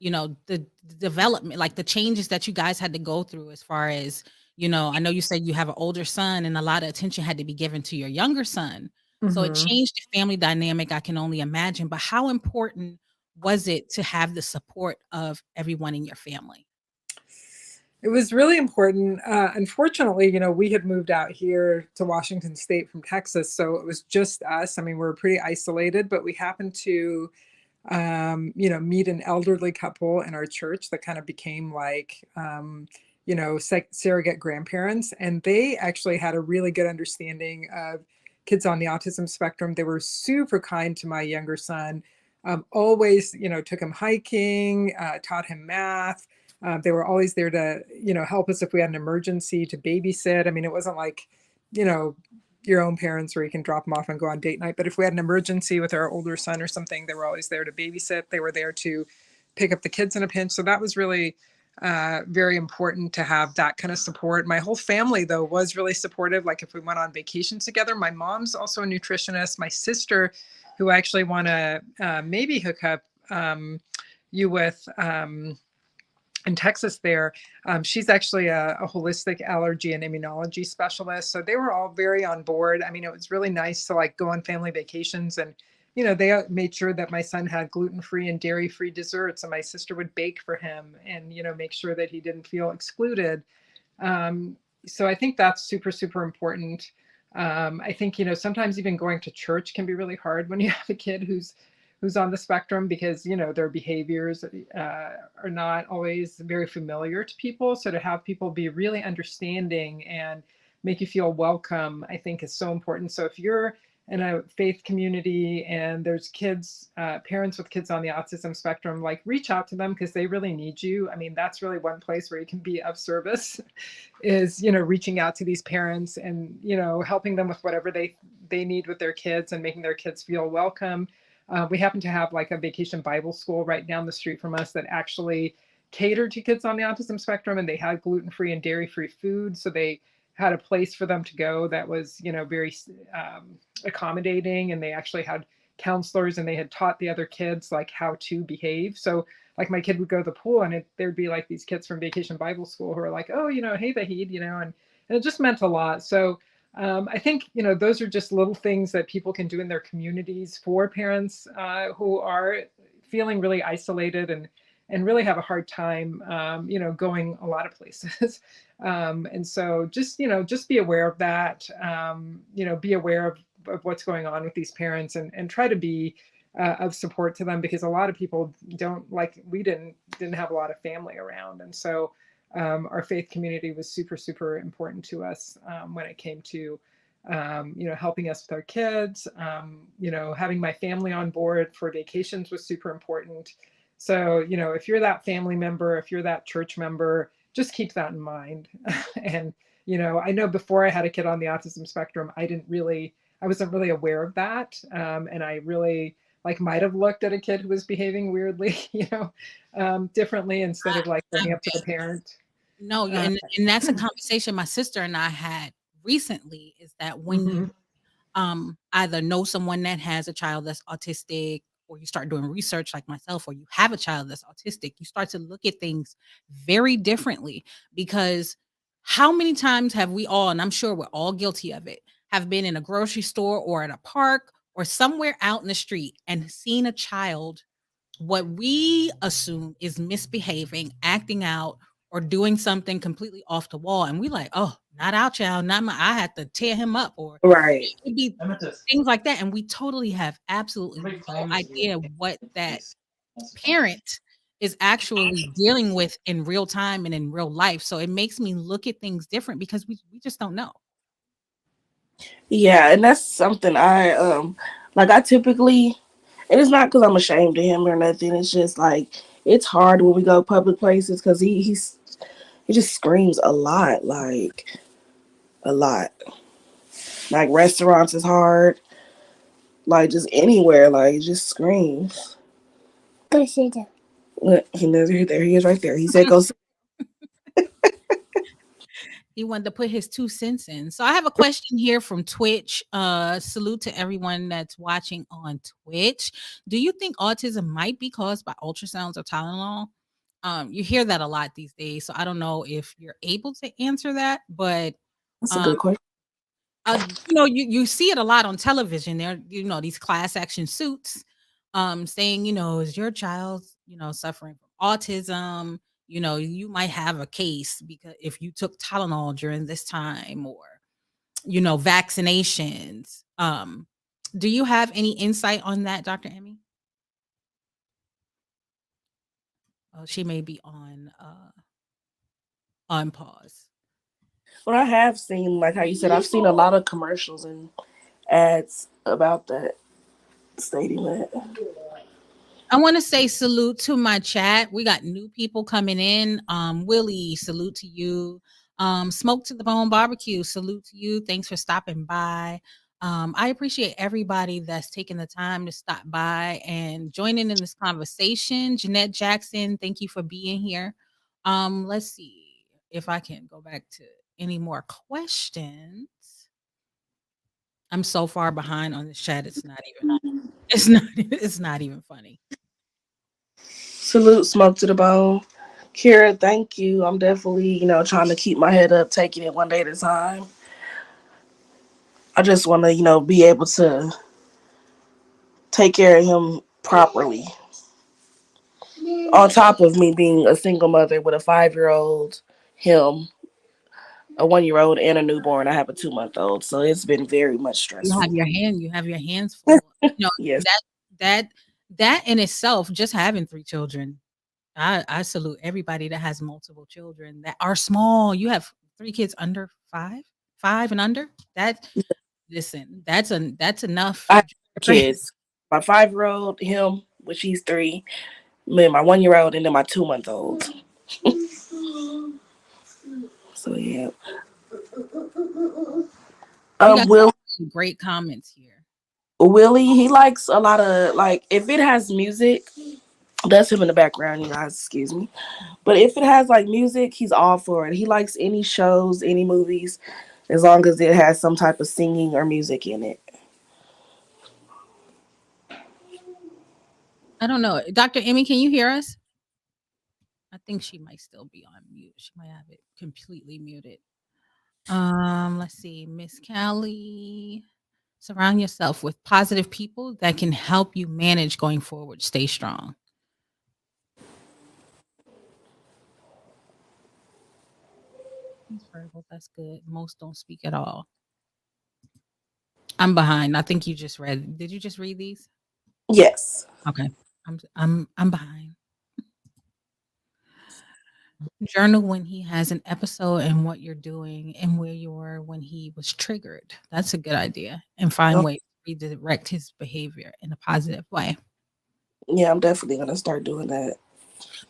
the development, like the changes that you guys had to go through, as far as, I know you said you have an older son and a lot of attention had to be given to your younger son. So it changed the family dynamic, I can only imagine. But how important was it to have the support of everyone in your family? It was really important. Unfortunately, we had moved out here to Washington State from Texas, so it was just us. I mean, we were pretty isolated, but we happened to meet an elderly couple in our church that kind of became like, surrogate grandparents. And they actually had a really good understanding of kids on the autism spectrum. They were super kind to my younger son, always, took him hiking, taught him math. They were always there to, help us if we had an emergency, to babysit. I mean, it wasn't like, your own parents where you can drop them off and go on date night. But if we had an emergency with our older son or something, they were always there to babysit. They were there to pick up the kids in a pinch. So that was really very important to have that kind of support. My whole family, though, was really supportive. Like if we went on vacations together, my mom's also a nutritionist. My sister, who I actually want to maybe hook up you with, in Texas there. She's actually a holistic allergy and immunology specialist. So they were all very on board. I mean, it was really nice to like go on family vacations, and, you know, they made sure that my son had gluten-free and dairy-free desserts, and my sister would bake for him and, you know, make sure that he didn't feel excluded. So I think that's super, super important. I think, you know, sometimes even going to church can be really hard when you have a kid who's on the spectrum, because, you know, their behaviors are not always very familiar to people. So to have people be really understanding and make you feel welcome, I think is so important. So if you're in a faith community and there's kids, parents with kids on the autism spectrum, like reach out to them because they really need you. I mean, that's really one place where you can be of service is, you know, reaching out to these parents and, you know, helping them with whatever they need with their kids and making their kids feel welcome. We happen to have like a vacation Bible school right down the street from us that actually catered to kids on the autism spectrum, and they had gluten-free and dairy-free food. So they had a place for them to go that was, you know, very accommodating, and they actually had counselors, and they had taught the other kids like how to behave. So like my kid would go to the pool, and there'd be like these kids from Vacation Bible School who are like, oh, you know, hey, Vahid, you know, and it just meant a lot. So I think, you know, those are just little things that people can do in their communities for parents who are feeling really isolated and really have a hard time, you know, going a lot of places. And so just, you know, just be aware of that, you know, be aware of what's going on with these parents, and try to be of support to them, because a lot of people don't, like we didn't have a lot of family around. And so our faith community was super, super important to us when it came to, you know, helping us with our kids. You know, having my family on board for vacations was super important. So, you know, if you're that family member, if you're that church member, just keep that in mind. And, you know, I know before I had a kid on the autism spectrum, I wasn't really aware of that. And I really like might have looked at a kid who was behaving weirdly, you know, differently, instead of like going up to the parent. No, and that's a conversation my sister and I had recently, is that when you either know someone that has a child that's autistic, or you start doing research like myself, or you have a child that's autistic, you start to look at things very differently. Because how many times have we all, and I'm sure we're all guilty of it, have been in a grocery store or at a park or somewhere out in the street and seen a child what we assume is misbehaving, acting out, or doing something completely off the wall, and we like, oh, not our child, not my, I had to tear him up, or Right. it'd be things like that, and we totally have absolutely no idea what that parent is actually dealing with in real time and in real life. So it makes me look at things different, because we just don't know. Yeah, and that's something like I typically, and it's not because I'm ashamed of him or nothing. It's just like it's hard when we go public places because he just screams a lot, like a lot. Like restaurants is hard, like just anywhere, like just screams. Look, there he is right there. He said, "Go." He wanted to put his 2 cents in. So I have a question here from Twitch. Salute to everyone that's watching on Twitch. Do you think autism might be caused by ultrasounds or Tylenol? You hear that a lot these days, so I don't know if you're able to answer that, but That's a good question. you know, you see it a lot on television. There, you know, these class action suits saying, you know, is your child, you know, suffering from autism? You know, you might have a case because if you took Tylenol during this time, or, you know, vaccinations. Do you have any insight on that, Dr. Emmy? Oh, she may be on pause. But I have seen, like how you said, I've seen a lot of commercials and ads about that, stating that. I want to say salute to my chat. We got new people coming in. Willie, salute to you. Smoke to the Bone Barbecue, salute to you. Thanks for stopping by. I appreciate everybody that's taking the time to stop by and joining in this conversation. Jeanette Jackson, thank you for being here. Let's see if I can go back to any more questions. I'm so far behind on this chat. It's not even funny. Salute, Smoke to the Bone. Kira, thank you. I'm definitely, trying to keep my head up, taking it one day at a time. I just want to, be able to take care of him properly. On top of me being a single mother with a 5-year-old, him, a 1-year-old, and a newborn. I have a 2-month-old, so it's been very much stressful. You have your hands full. Yes. That that in itself, just having 3 children, I salute everybody that has multiple children that are small. You have 3 kids under 5? 5 and under? That listen, that's enough. I have kids. My 5-year-old, him, which he's 3, me, my 1-year-old, and then my 2-month-old. So yeah. We got Will some great comments here. Willie, he likes a lot of, like, if it has music, that's him in the background, you guys, excuse me. But if it has like music, he's all for it. He likes any shows, any movies, as long as it has some type of singing or music in it. I don't know. Dr. Emmy, can you hear us? I think she might still be on mute. She might have it completely muted. Let's see. Miss Callie. Surround yourself with positive people that can help you manage going forward. Stay strong. He's verbal. That's good. Most don't speak at all. I'm behind. I think you just read. Did you just read these? Yes. Okay. I'm behind. Journal when he has an episode and what you're doing and where you were when he was triggered. That's a good idea. And find ways to redirect his behavior in a positive way. Yeah, I'm definitely gonna start doing that.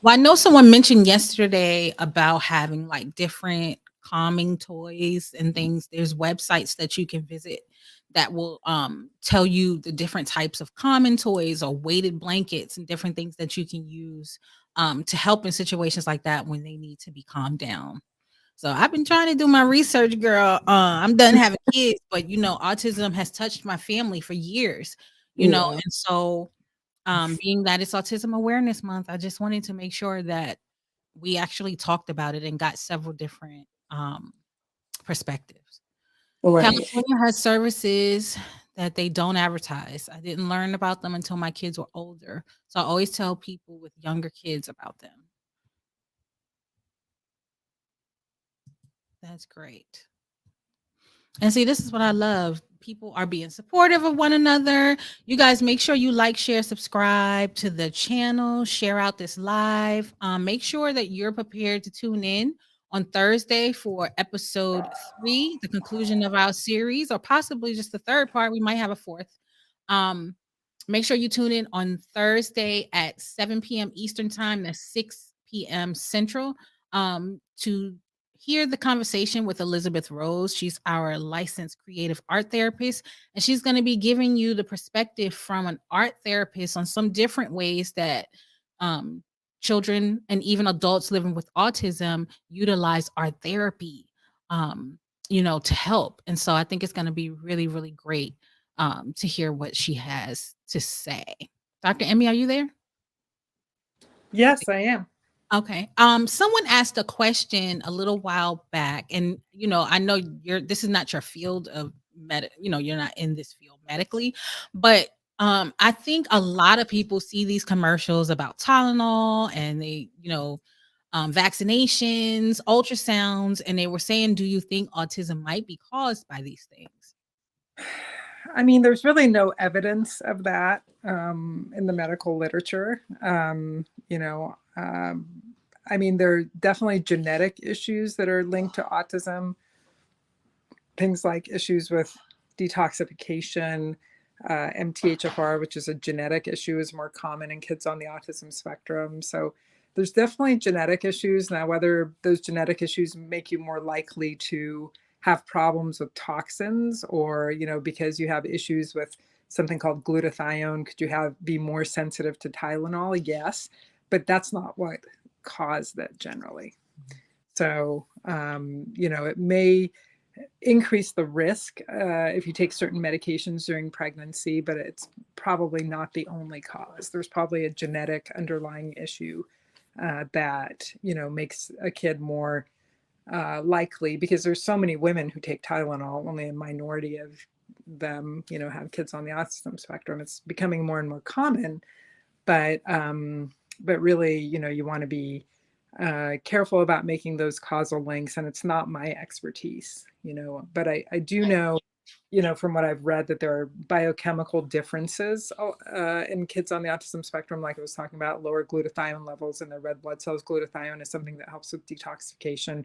Well, I know someone mentioned yesterday about having like different calming toys and things. There's websites that you can visit that will tell you the different types of calming toys or weighted blankets and different things that you can use to help in situations like that when they need to be calmed down. So I've been trying to do my research, girl. I'm done having kids, but autism has touched my family for years, Yeah. and so being that it's Autism Awareness Month, I just wanted to make sure that we actually talked about it and got several different perspectives. Right. California has services that they don't advertise. I didn't learn about them until my kids were older. So I always tell people with younger kids about them. That's great. And see, this is what I love. People are being supportive of one another. You guys make sure you like, share, subscribe to the channel, share out this live. Make sure that you're prepared to tune in on Thursday for episode 3, the conclusion of our series, or possibly just the third part. We might have a fourth. Make sure you tune in on Thursday at 7 p.m. Eastern Time, that's 6 p.m. Central, to hear the conversation with Elizabeth Rose. She's our licensed creative art therapist, and she's going to be giving you the perspective from an art therapist on some different ways that children and even adults living with autism utilize art therapy, to help. And so I think it's going to be really, really great to hear what she has to say. Dr. Emmy, are you there? Yes, I am. Okay. Someone asked a question a little while back, and I know this is not your field of you're not in this field medically, but I think a lot of people see these commercials about Tylenol and they, vaccinations, ultrasounds, and they were saying, do you think autism might be caused by these things? I mean, there's really no evidence of that in the medical literature. I mean, there are definitely genetic issues that are linked to autism. Things like issues with detoxification, MTHFR, which is a genetic issue, is more common in kids on the autism spectrum. So there's definitely genetic issues. Now, whether those genetic issues make you more likely to have problems with toxins, or because you have issues with something called glutathione, could you be more sensitive to Tylenol? Yes, but that's not what caused that generally. So it may increase the risk if you take certain medications during pregnancy, but it's probably not the only cause. There's probably a genetic underlying issue that, makes a kid more likely, because there's so many women who take Tylenol, only a minority of them, have kids on the autism spectrum. It's becoming more and more common, but really, you want to be careful about making those causal links, and it's not my expertise, but I do know, from what I've read, that there are biochemical differences in kids on the autism spectrum. Like I was talking about, lower glutathione levels in their red blood cells. Glutathione is something that helps with detoxification.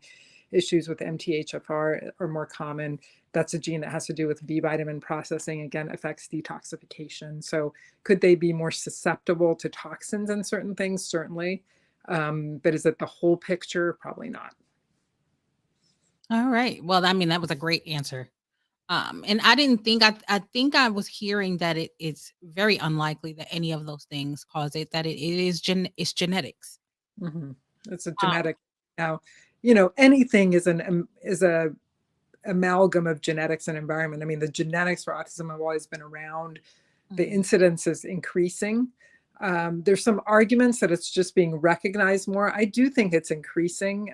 Issues with MTHFR are more common. That's a gene that has to do with B vitamin processing, again, affects detoxification. So could they be more susceptible to toxins and certain things? Certainly. But is it the whole picture? Probably not. All right. Well, I mean, that was a great answer. And I didn't think I think I was hearing that it's very unlikely that any of those things cause it, that it's genetics. Mm-hmm. It's a Um, genetic. Now, anything is a amalgam of genetics and environment. I mean, the genetics for autism have always been around. The incidence is increasing. There's some arguments that it's just being recognized more. I do think it's increasing.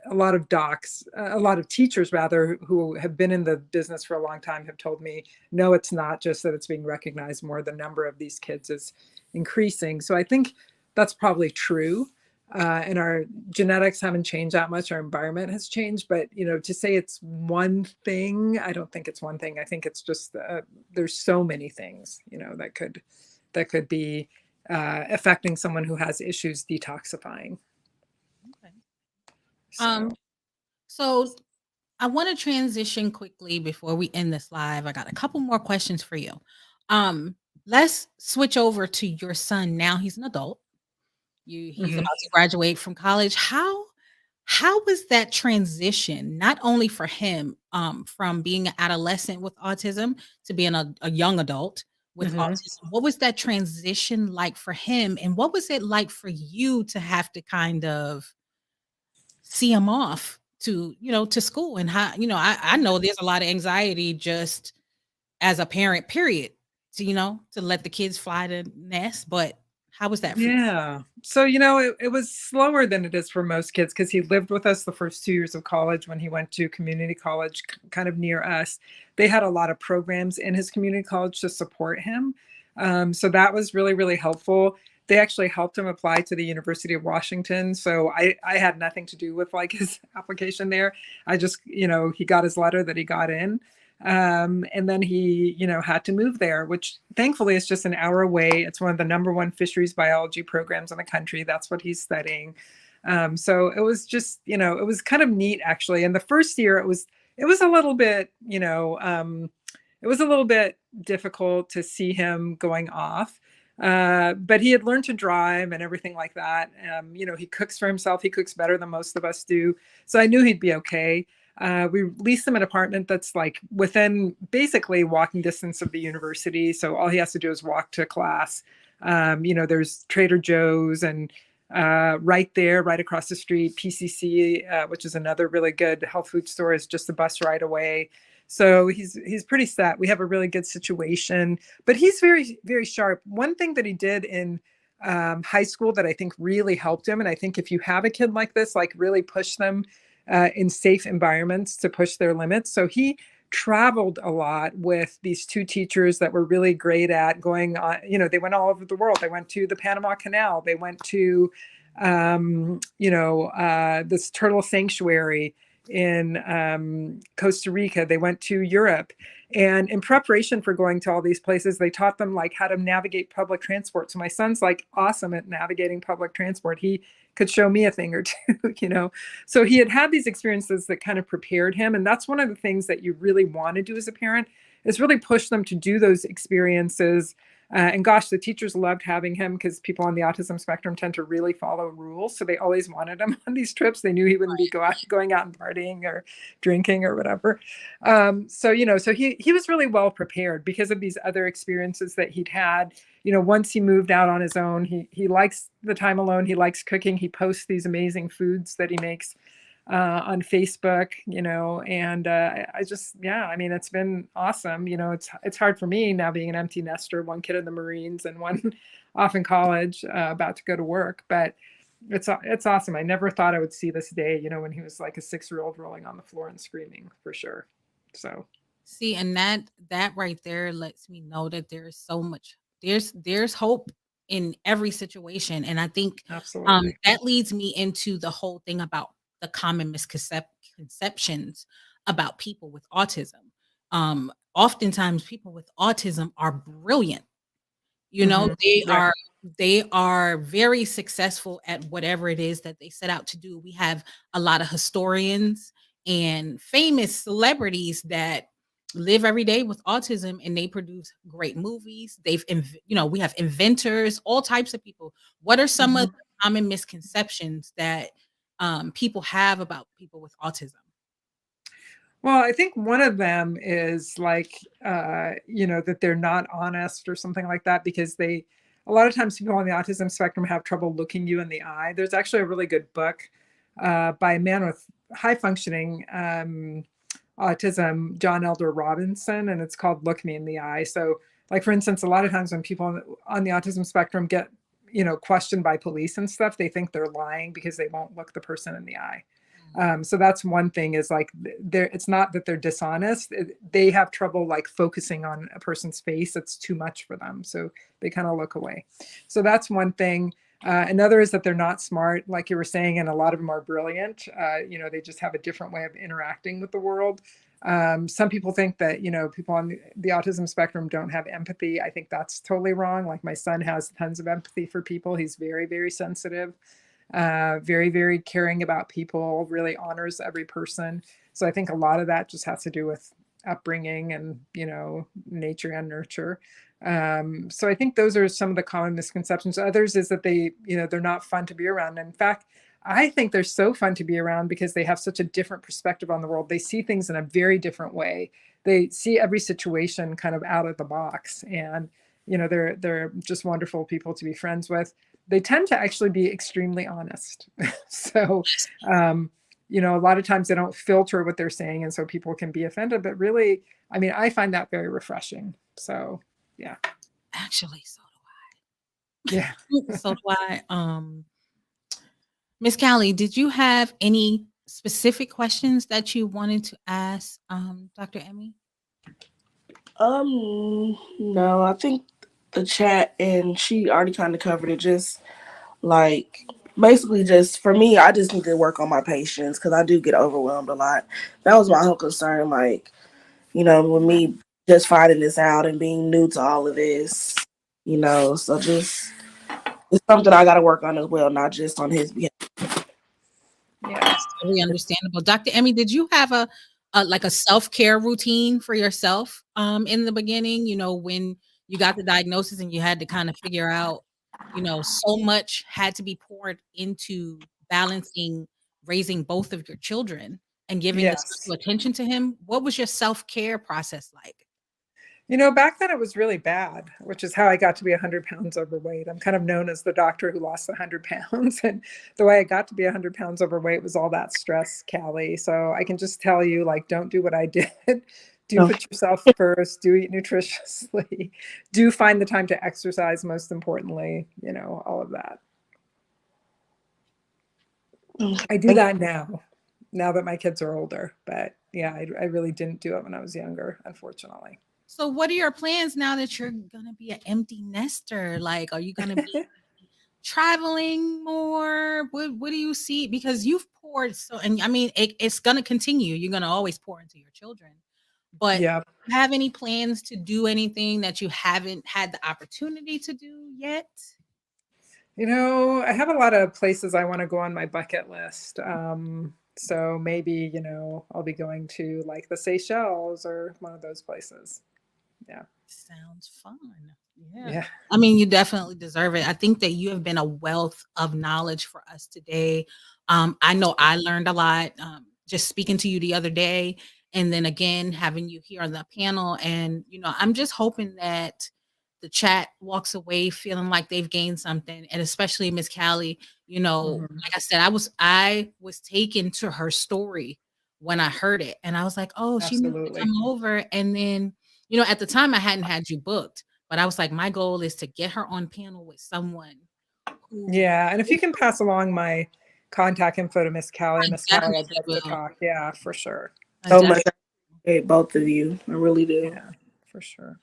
A lot of docs, a lot of teachers rather, who have been in the business for a long time have told me, no, it's not just that it's being recognized more. The number of these kids is increasing. So I think that's probably true. And our genetics haven't changed that much. Our environment has changed, but to say it's one thing, I don't think it's one thing. I think it's just there's so many things that could be affecting someone who has issues detoxifying. Okay. So I want to transition quickly before we end this live. I got a couple more questions for you. Let's switch over to your son. Now he's an adult. He's about to graduate from college. How was that transition, not only for him, from being an adolescent with autism to being a young adult with autism? What was that transition like for him? And what was it like for you to have to kind of see him off to, to school? And how, I know there's a lot of anxiety just as a parent, period, to let the kids fly the nest. But how was that for you? Yeah. So, it was slower than it is for most kids, because he lived with us the first 2 years of college. When he went to community college kind of near us, they had a lot of programs in his community college to support him. So that was really, really helpful. They actually helped him apply to the University of Washington. So I had nothing to do with his application there. I just, he got his letter that he got in. And then he, had to move there, which thankfully is just an hour away. It's one of the #1 fisheries biology programs in the country. That's what he's studying. So it was just, it was kind of neat, actually. And the first year it was a little bit, it was a little bit difficult to see him going off. But he had learned to drive and everything like that. He cooks for himself. He cooks better than most of us do. So I knew he'd be okay. We leased him an apartment that's within basically walking distance of the university. So all he has to do is walk to class. There's Trader Joe's and right there, right across the street, PCC, which is another really good health food store, is just a bus ride away. So he's pretty set. We have a really good situation, but he's very, very sharp. One thing that he did in high school that I think really helped him, and I think if you have a kid like this, really push them in safe environments to push their limits. So he traveled a lot with these two teachers that were really great at going on. They went all over the world. They went to the Panama Canal. They went to, this turtle sanctuary in Costa Rica. They went to Europe. And in preparation for going to all these places, they taught them how to navigate public transport. So my son's awesome at navigating public transport. He could show me a thing or two, So he had these experiences that kind of prepared him. And that's one of the things that you really want to do as a parent, is really push them to do those experiences. And gosh, the teachers loved having him, because people on the autism spectrum tend to really follow rules. So they always wanted him on these trips. They knew he wouldn't be going out and partying or drinking or whatever. So he was really well prepared because of these other experiences that he'd had. Once he moved out on his own, he likes the time alone. He likes cooking. He posts these amazing foods that he makes. on Facebook, and I just, yeah, I mean, it's been awesome. It's hard for me now being an empty nester, one kid in the Marines and one off in college, about to go to work, but it's awesome. I never thought I would see this day, when he was like a 6-year-old rolling on the floor and screaming, for sure. So See, and that right there lets me know that there's so much there's hope in every situation. And I think absolutely. that leads me into the whole thing about the common misconceptions about people with autism. Oftentimes people with autism are brilliant. Mhm. They Yeah. are very successful at whatever it is that they set out to do. We have a lot of historians and famous celebrities that live every day with autism, and they produce great movies. We have inventors, all types of people. What are some of Mhm. the common misconceptions that people have about people with autism? Well, I think one of them is like, that they're not honest or something like that, because a lot of times people on the autism spectrum have trouble looking you in the eye. There's actually a really good book by a man with high functioning autism, John Elder Robinson, and it's called Look Me in the Eye. So, like, for instance, a lot of times when people on the autism spectrum get, questioned by police and stuff, they think they're lying because they won't look the person in the eye. So that's one thing, is like it's not that they're dishonest. They have trouble like focusing on a person's face. It's too much for them. So they kind of look away. So that's one thing. Another is that they're not smart, like you were saying, and a lot of them are brilliant. They just have a different way of interacting with the world. Some people think that, people on the autism spectrum don't have empathy. I think that's totally wrong. Like, my son has tons of empathy for people. He's very, very sensitive, very, very caring about people, really honors every person. So I think a lot of that just has to do with upbringing and, nature and nurture. So I think those are some of the common misconceptions. Others is that they're not fun to be around. In fact, I think they're so fun to be around because they have such a different perspective on the world. They see things in a very different way. They see every situation kind of out of the box, and they're just wonderful people to be friends with. They tend to actually be extremely honest. So, a lot of times they don't filter what they're saying, and so people can be offended. But really, I mean, I find that very refreshing. So, yeah, Actually, so yeah. do I. So do I. Miss Callie, did you have any specific questions that you wanted to ask Dr. Emmy? No, I think the chat and she already kind of covered it. Just like basically, just for me, I just need to work on my patience because I do get overwhelmed a lot. That was my whole concern. Like, with me just finding this out and being new to all of this, so just it's something I got to work on as well, not just on his behalf. Yeah. Totally understandable. Dr. Emmy, did you have a like a self-care routine for yourself in the beginning, when you got the diagnosis and you had to kind of figure out, so much had to be poured into balancing raising both of your children and giving the Yes. special attention to him? What was your self-care process like? Back then it was really bad, which is how I got to be 100 pounds overweight. I'm kind of known as the doctor who lost 100 pounds. And the way I got to be 100 pounds overweight was all that stress, Callie. So I can just tell you, like, don't do what I did. Do No. put yourself first. Do eat nutritiously. Do find the time to exercise, most importantly, all of that. I do that now that my kids are older. But yeah, I really didn't do it when I was younger, unfortunately. So what are your plans now that you're gonna be an empty nester? Like, are you gonna be traveling more? What do you see? Because you've poured so, and I mean, it's gonna continue. You're gonna always pour into your children. But Yeah. do you have any plans to do anything that you haven't had the opportunity to do yet? I have a lot of places I want to go on my bucket list. So maybe, I'll be going to like the Seychelles or one of those places. Yeah. Sounds fun. Yeah. Yeah. I mean, you definitely deserve it. I think that you have been a wealth of knowledge for us today. I know I learned a lot just speaking to you the other day, and then again having you here on the panel. And I'm just hoping that the chat walks away feeling like they've gained something, and especially Miss Callie, Mhm. like I said, I was taken to her story when I heard it, and I was like, "Oh, she needs to Absolutely. come over." And then, at the time I hadn't had you booked, but I was like, my goal is to get her on panel with someone who Yeah, and if you can pass along my contact info to Miss Callie, I Miss Callie, I'd definitely love to will. talk. Yeah, for sure. I So definitely much. I appreciate both of you. I really do. Yeah, for sure.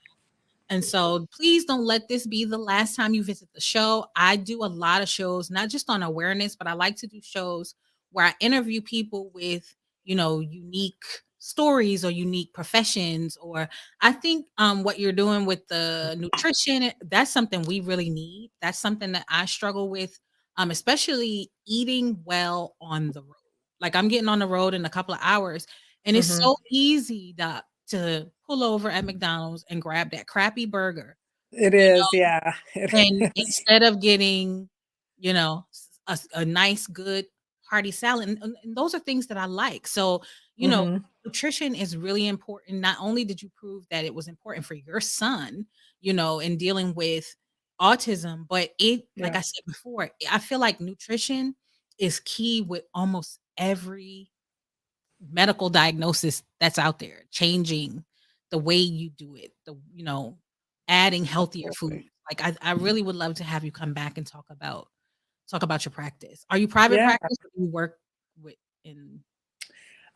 And so please don't let this be the last time you visit the show. I do a lot of shows, not just on awareness, but I like to do shows where I interview people with, unique stories or unique professions. Or I think what you're doing with the nutrition, that's something we really need. That's something that I struggle with, especially eating well on the road. Like I'm getting on the road in a couple of hours, and it's Mhm. so easy to pull over at McDonald's and grab that crappy burger, It you is, yeah, it know, and is. instead of getting, a nice, good hearty salad, and those are things that I like. So, you know, Mhm. nutrition is really important. Not only did you prove that it was important for your son, in dealing with autism, but like Yeah. I said before, I feel like nutrition is key with almost every medical diagnosis that's out there, changing the way you do it, adding healthier food. Absolutely. Like I really would love to have you come back and talk about your practice. Are you private Yeah. practice or do you work with in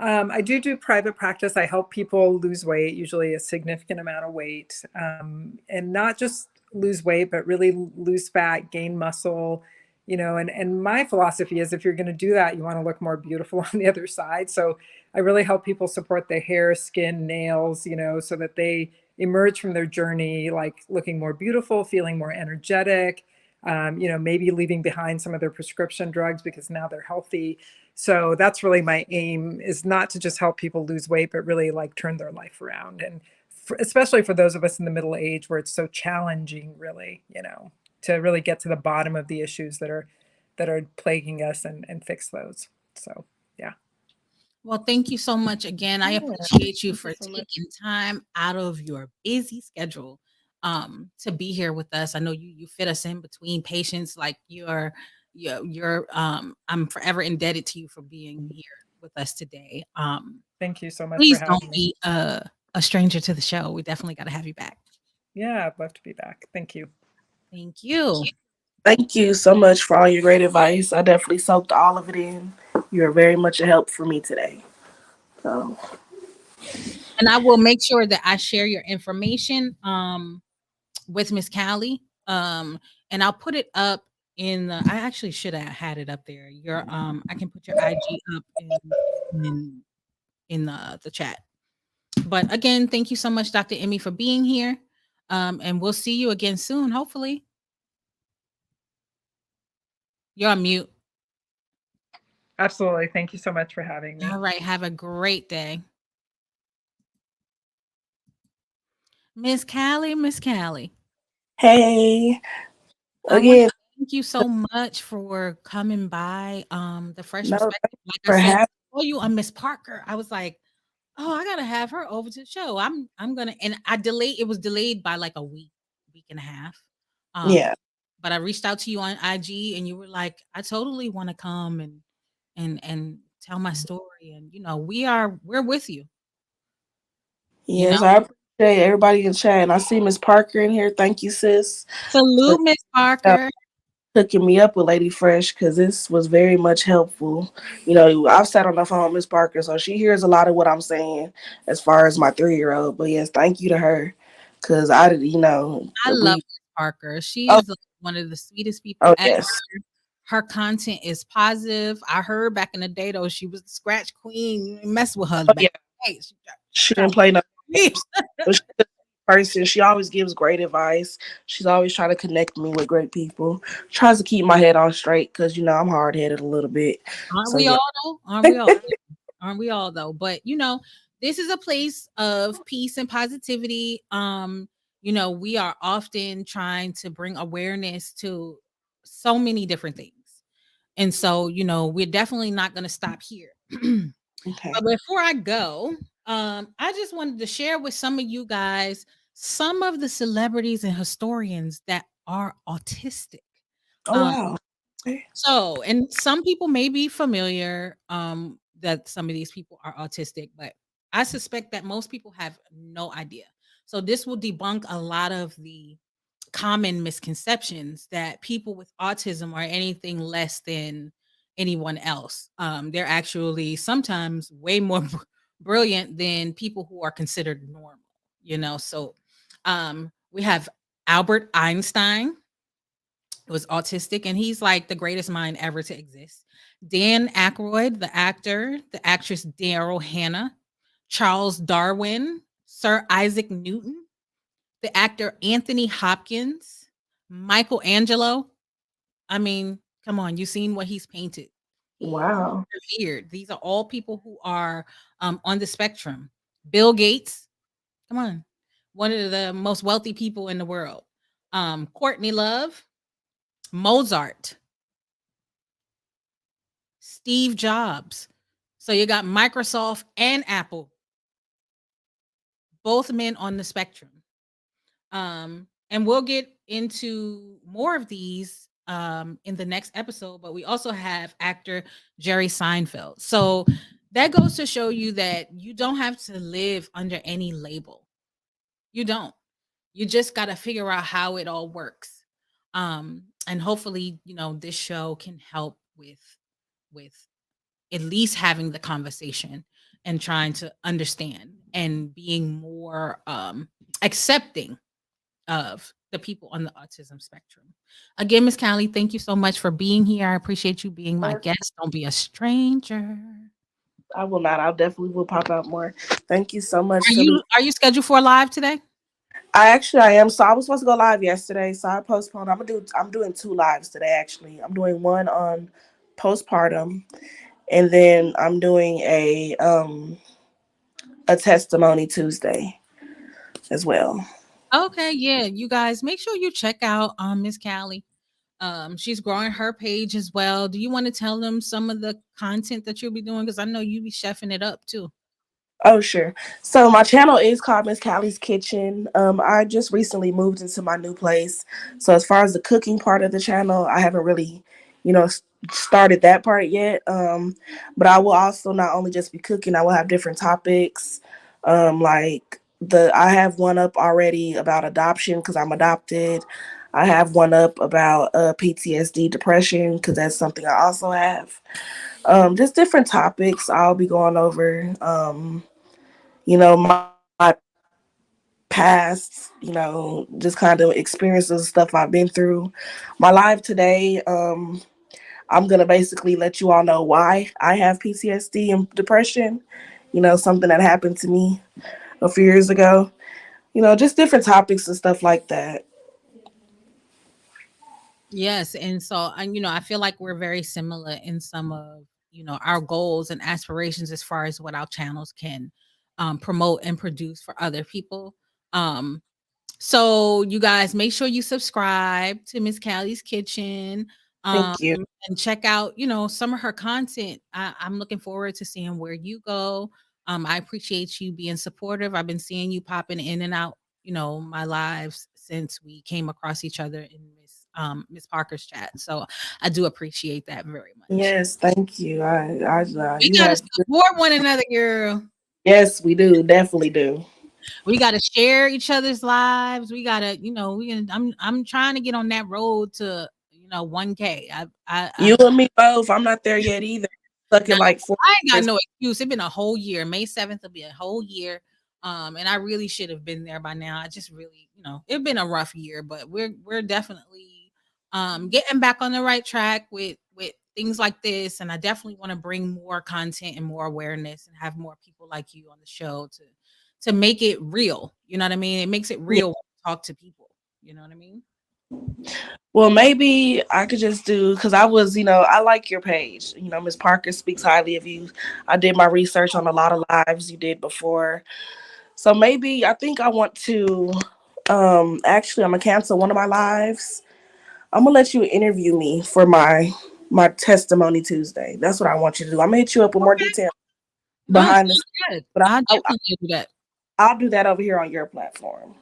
I do private practice. I help people lose weight, usually a significant amount of weight, and not just lose weight, but really lose fat, gain muscle. And my philosophy is if you're going to do that, you want to look more beautiful on the other side. So I really help people support their hair, skin, nails, so that they emerge from their journey like looking more beautiful, feeling more energetic. Maybe leaving behind some of their prescription drugs because now they're healthy. So that's really my aim, is not to just help people lose weight, but really like turn their life around. And especially for those of us in the middle age where it's so challenging, really, to really get to the bottom of the issues that are plaguing us and fix those. So yeah. Well, thank you so much again. I Yeah. appreciate you Thank you for so much. taking time out of your busy schedule to be here with us. I know you fit us in between patients. Like I'm forever indebted to you for being here with us today. Thank you so much for Please don't having me. be a stranger to the show. We definitely got to have you back. Yeah, I'd love to be back. Thank you. Thank you. Thank you so much for all your great advice. I definitely soaked all of it in. You're very much a help for me today. So, And I will make sure that I share your information with Miss Callie. And I'll put it up I actually should have had it up there. I can put your IG up in the chat. But again, thank you so much, Dr. Emmy, for being here. And we'll see you again soon, hopefully. You're on mute. Absolutely. Thank you so much for having me. All right. Have a great day. Miss Callie. hey, I want again, to thank you so much for coming by the Fresh no, thank Perspective. you Like I for said, having I saw you on Miss Parker. I was like, oh, I gotta have her over to the show. I'm gonna, and it was delayed by like a week and a half. Um, Yeah. but I reached out to you on IG and you were like, I totally want to come and tell my story. And we're with you, you know. Yes, I appreciate everybody in chat. And I see Miss Parker in here. Thank you, sis, for Salute, Miss Parker. hooking me up with Lady Fresh because this was very much helpful. I've sat on the phone with Miss Parker, so she hears a lot of what I'm saying as far as my 3-year-old. But yes, thank you to her because I love we. Miss Parker. She Oh, is like one of the sweetest people oh ever. yes, Her content is positive. I heard back in the day though, she was the scratch queen. You mess with her oh back yeah. in the day. She Try didn't play no me. games. But she's a person. She always gives great advice. She's always trying to connect me with great people. Tries to keep my head on straight because I'm hard headed a little bit. Aren't So we yeah. all though? Aren't we all? Aren't we all though? But this is a place of peace and positivity. We are often trying to bring awareness to so many different things. And so, we're definitely not going to stop here. Okay. But before I go, I just wanted to share with some of you guys some of the celebrities and historians that are autistic. Oh Um, wow. Okay. so, and some people may be familiar that some of these people are autistic, but I suspect that most people have no idea. So, this will debunk a lot of the common misconceptions that people with autism are anything less than anyone else. They're actually sometimes way more brilliant than people who are considered normal, you know. So, we have Albert Einstein was autistic, and he's like the greatest mind ever to exist. Dan Aykroyd, the actor, the actress Daryl Hannah, Charles Darwin, Sir Isaac Newton, the actor Anthony Hopkins, Michelangelo. I mean, come on, you've seen what he's painted. He's Wow. revered. These are all people who are on the spectrum. Bill Gates, come on, one of the most wealthy people in the world. Courtney Love, Mozart, Steve Jobs. So you got Microsoft and Apple, both men on the spectrum. And we'll get into more of these in the next episode, but we also have actor Jerry Seinfeld. So that goes to show you that you don't have to live under any label. You don't. You just got to figure out how it all works. And hopefully, you know, this show can help with at least having the conversation and trying to understand and being more accepting of the people on the autism spectrum. Again, Miss Callie, thank you so much for being here. I appreciate you being my guest. Don't be a stranger. I will not. I definitely will pop out more. Thank you so much, Are Silly. you scheduled for a live today? I am. So I was supposed to go live yesterday, so I postponed. I'm doing two lives today actually. I'm doing one on postpartum, and then I'm doing a testimony Tuesday as well. Okay, yeah. You guys make sure you check out Miss Callie. She's growing her page as well. Do you want to tell them some of the content that you'll be doing? Because I know you be chefing it up too. Oh, sure. So my channel is called Miss Callie's Kitchen. I just recently moved into my new place. So as far as the cooking part of the channel, I haven't really, started that part yet. But I will also not only just be cooking, I will have different topics. Like I have one up already about adoption because I'm adopted. I have one up about PTSD, depression, because that's something I also have. Just different topics I'll be going over. My past, just kind of experiences, stuff I've been through. My live today, I'm going to basically let you all know why I have PTSD and depression, something that happened to me a few years ago, just different topics and stuff like that. Yes, and so I feel like we're very similar in some of our goals and aspirations as far as what our channels can promote and produce for other people. Um, so you guys make sure you subscribe to Miss Callie's Kitchen Thank you. and check out some of her content. I'm looking forward to seeing where you go. I appreciate you being supportive. I've been seeing you popping in and out my lives since we came across each other in Miss Parker's chat. So I do appreciate that very much. Yes, thank you. We gotta support one another, girl. Yes, we do. Definitely do. We gotta share each other's lives. We gotta, I'm trying to get on that road to 1K. You and me both. I'm not there yet either. Stuck in like 4 I ain't got years. no excuse. It's been a whole year. May 7th will be a whole year. And I really should have been there by now. I just really, it's been a rough year, but we're definitely getting back on the right track with things like this. And I definitely want to bring more content and more awareness and have more people like you on the show to make it real. You know what I mean? It makes it real when you talk to people. You know what I mean? Well, maybe I could just do, because I like your page. Miss Parker speaks highly of you. I did my research on a lot of lives you did before. So maybe I think I want to, actually, I'm going to cancel one of my lives. I'm going to let you interview me for my testimony Tuesday. That's what I want you to do. I'm going to hit you up with more detail behind this. Good. But I'll definitely do that. I'll do that over here on your platform.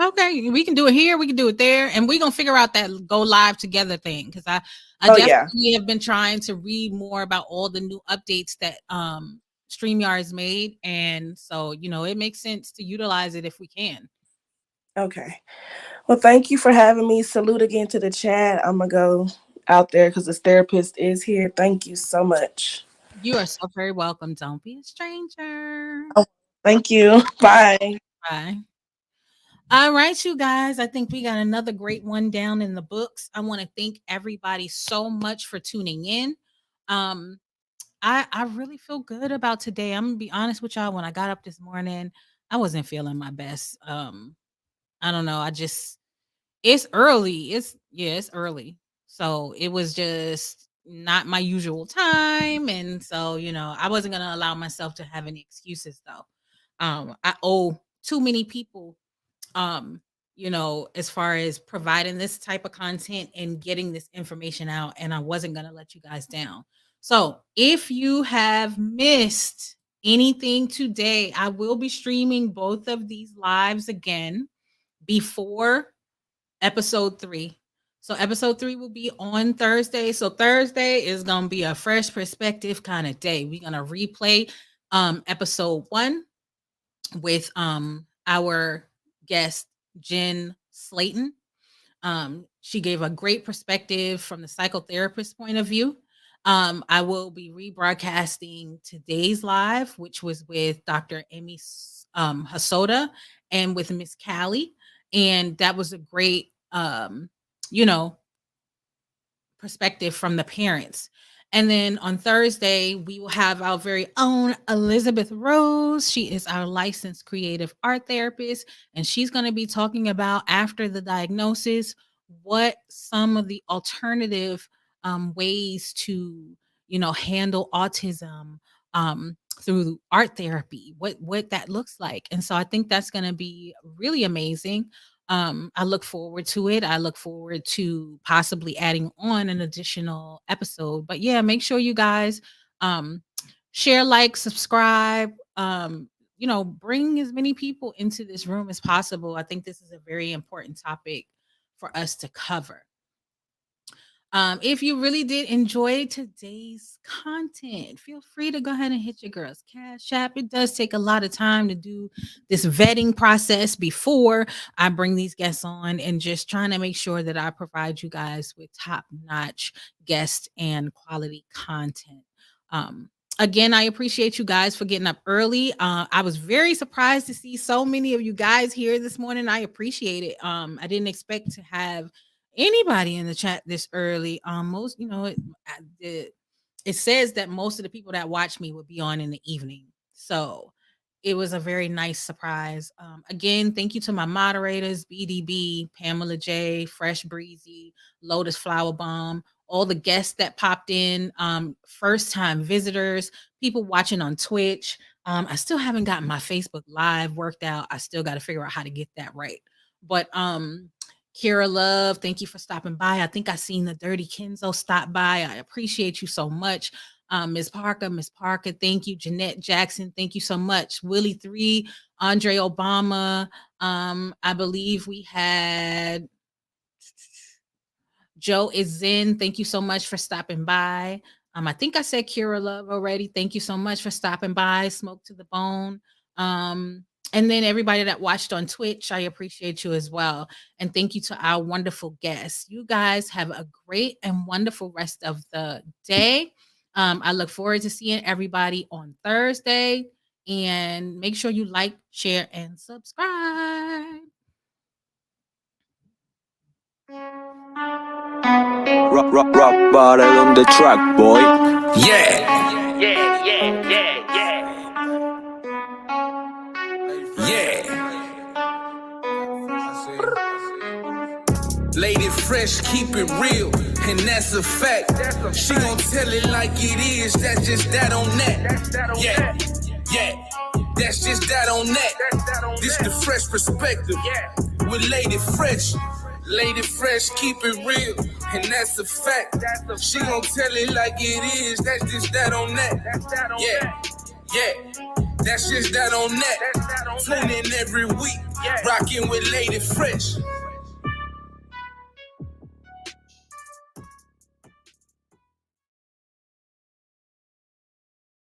Okay, we can do it here, we can do it there, and we're gonna figure out that go live together thing because I Oh, yeah. definitely have been trying to read more about all the new updates that StreamYard's made, and so it makes sense to utilize it if we can. Okay. Well, thank you for having me. Salute again to the chat. I'm gonna go out there because this therapist is here. Thank you so much. You are so very welcome. Don't be a stranger. Oh, thank you. Bye. Bye. All right, you guys. I think we got another great one down in the books. I want to thank everybody so much for tuning in. I really feel good about today. I'm gonna be honest with y'all. When I got up this morning, I wasn't feeling my best. I don't know. It's early. It's early. So it was just not my usual time. And so, I wasn't gonna allow myself to have any excuses though. I owe too many people as far as providing this type of content and getting this information out, and I wasn't going to let you guys down. So, if you have missed anything today, I will be streaming both of these lives again before episode 3. So, episode 3 will be on Thursday. So, Thursday is going to be a fresh perspective kind of day. We're going to replay episode 1 with our guest Jen Slayton. She gave a great perspective from the psychotherapist point of view. I will be rebroadcasting today's live, which was with Dr. Amy Hosoda and with Miss Cali. And that was a great, perspective from the parents. And then on Thursday, we will have our very own Elizabeth Rose. She is our licensed creative art therapist, and she's going to be talking about, after the diagnosis, what some of the alternative ways to, handle autism through art therapy, what that looks like. And so I think that's going to be really amazing. I look forward to it. I look forward to possibly adding on an additional episode. But yeah, make sure you guys share, like, subscribe, bring as many people into this room as possible. I think this is a very important topic for us to cover. If you really did enjoy today's content, feel free to go ahead and hit your girl's Cash App. It does take a lot of time to do this vetting process before I bring these guests on, and just trying to make sure that I provide you guys with top-notch guests and quality content. Again, I appreciate you guys for getting up early. I was very surprised to see so many of you guys here this morning. I appreciate it. I didn't expect to have anybody in the chat this early. Most, it says that most of the people that watch me would be on in the evening. So it was a very nice surprise. Again, thank you to my moderators, BDB, Pamela J, Fresh Breezy, Lotus Flower Bomb, all the guests that popped in, first time visitors, people watching on Twitch. I still haven't gotten my Facebook Live worked out. I still got to figure out how to get that right. But Kira Love, thank you for stopping by. I think I seen the Dirty Kenzo stop by. I appreciate you so much. Miss Parker, thank you. Jeanette Jackson, thank you so much. Willie 3, Andre Obama. I believe we had Joe is in. Thank you so much for stopping by. I think I said Kira Love already. Thank you so much for stopping by. Smoke to the Bone. And then everybody that watched on Twitch, I appreciate you as well. And thank you to our wonderful guests. You guys have a great and wonderful rest of the day. I look forward to seeing everybody on Thursday. And make sure you like, share, and subscribe. Rock bottle on the track, boy. Yeah. Lady Fresh, keep it real, and that's a fact. She gon' tell it like it is, that's just that on that. Yeah, that's just that on that. This the fresh perspective with Lady Fresh. Lady Fresh, keep it real, and that's a fact. She gon' tell it like it is, that's just that on that. Yeah, that's just that on that. Tune in every week. Rocking with Lady Fresh.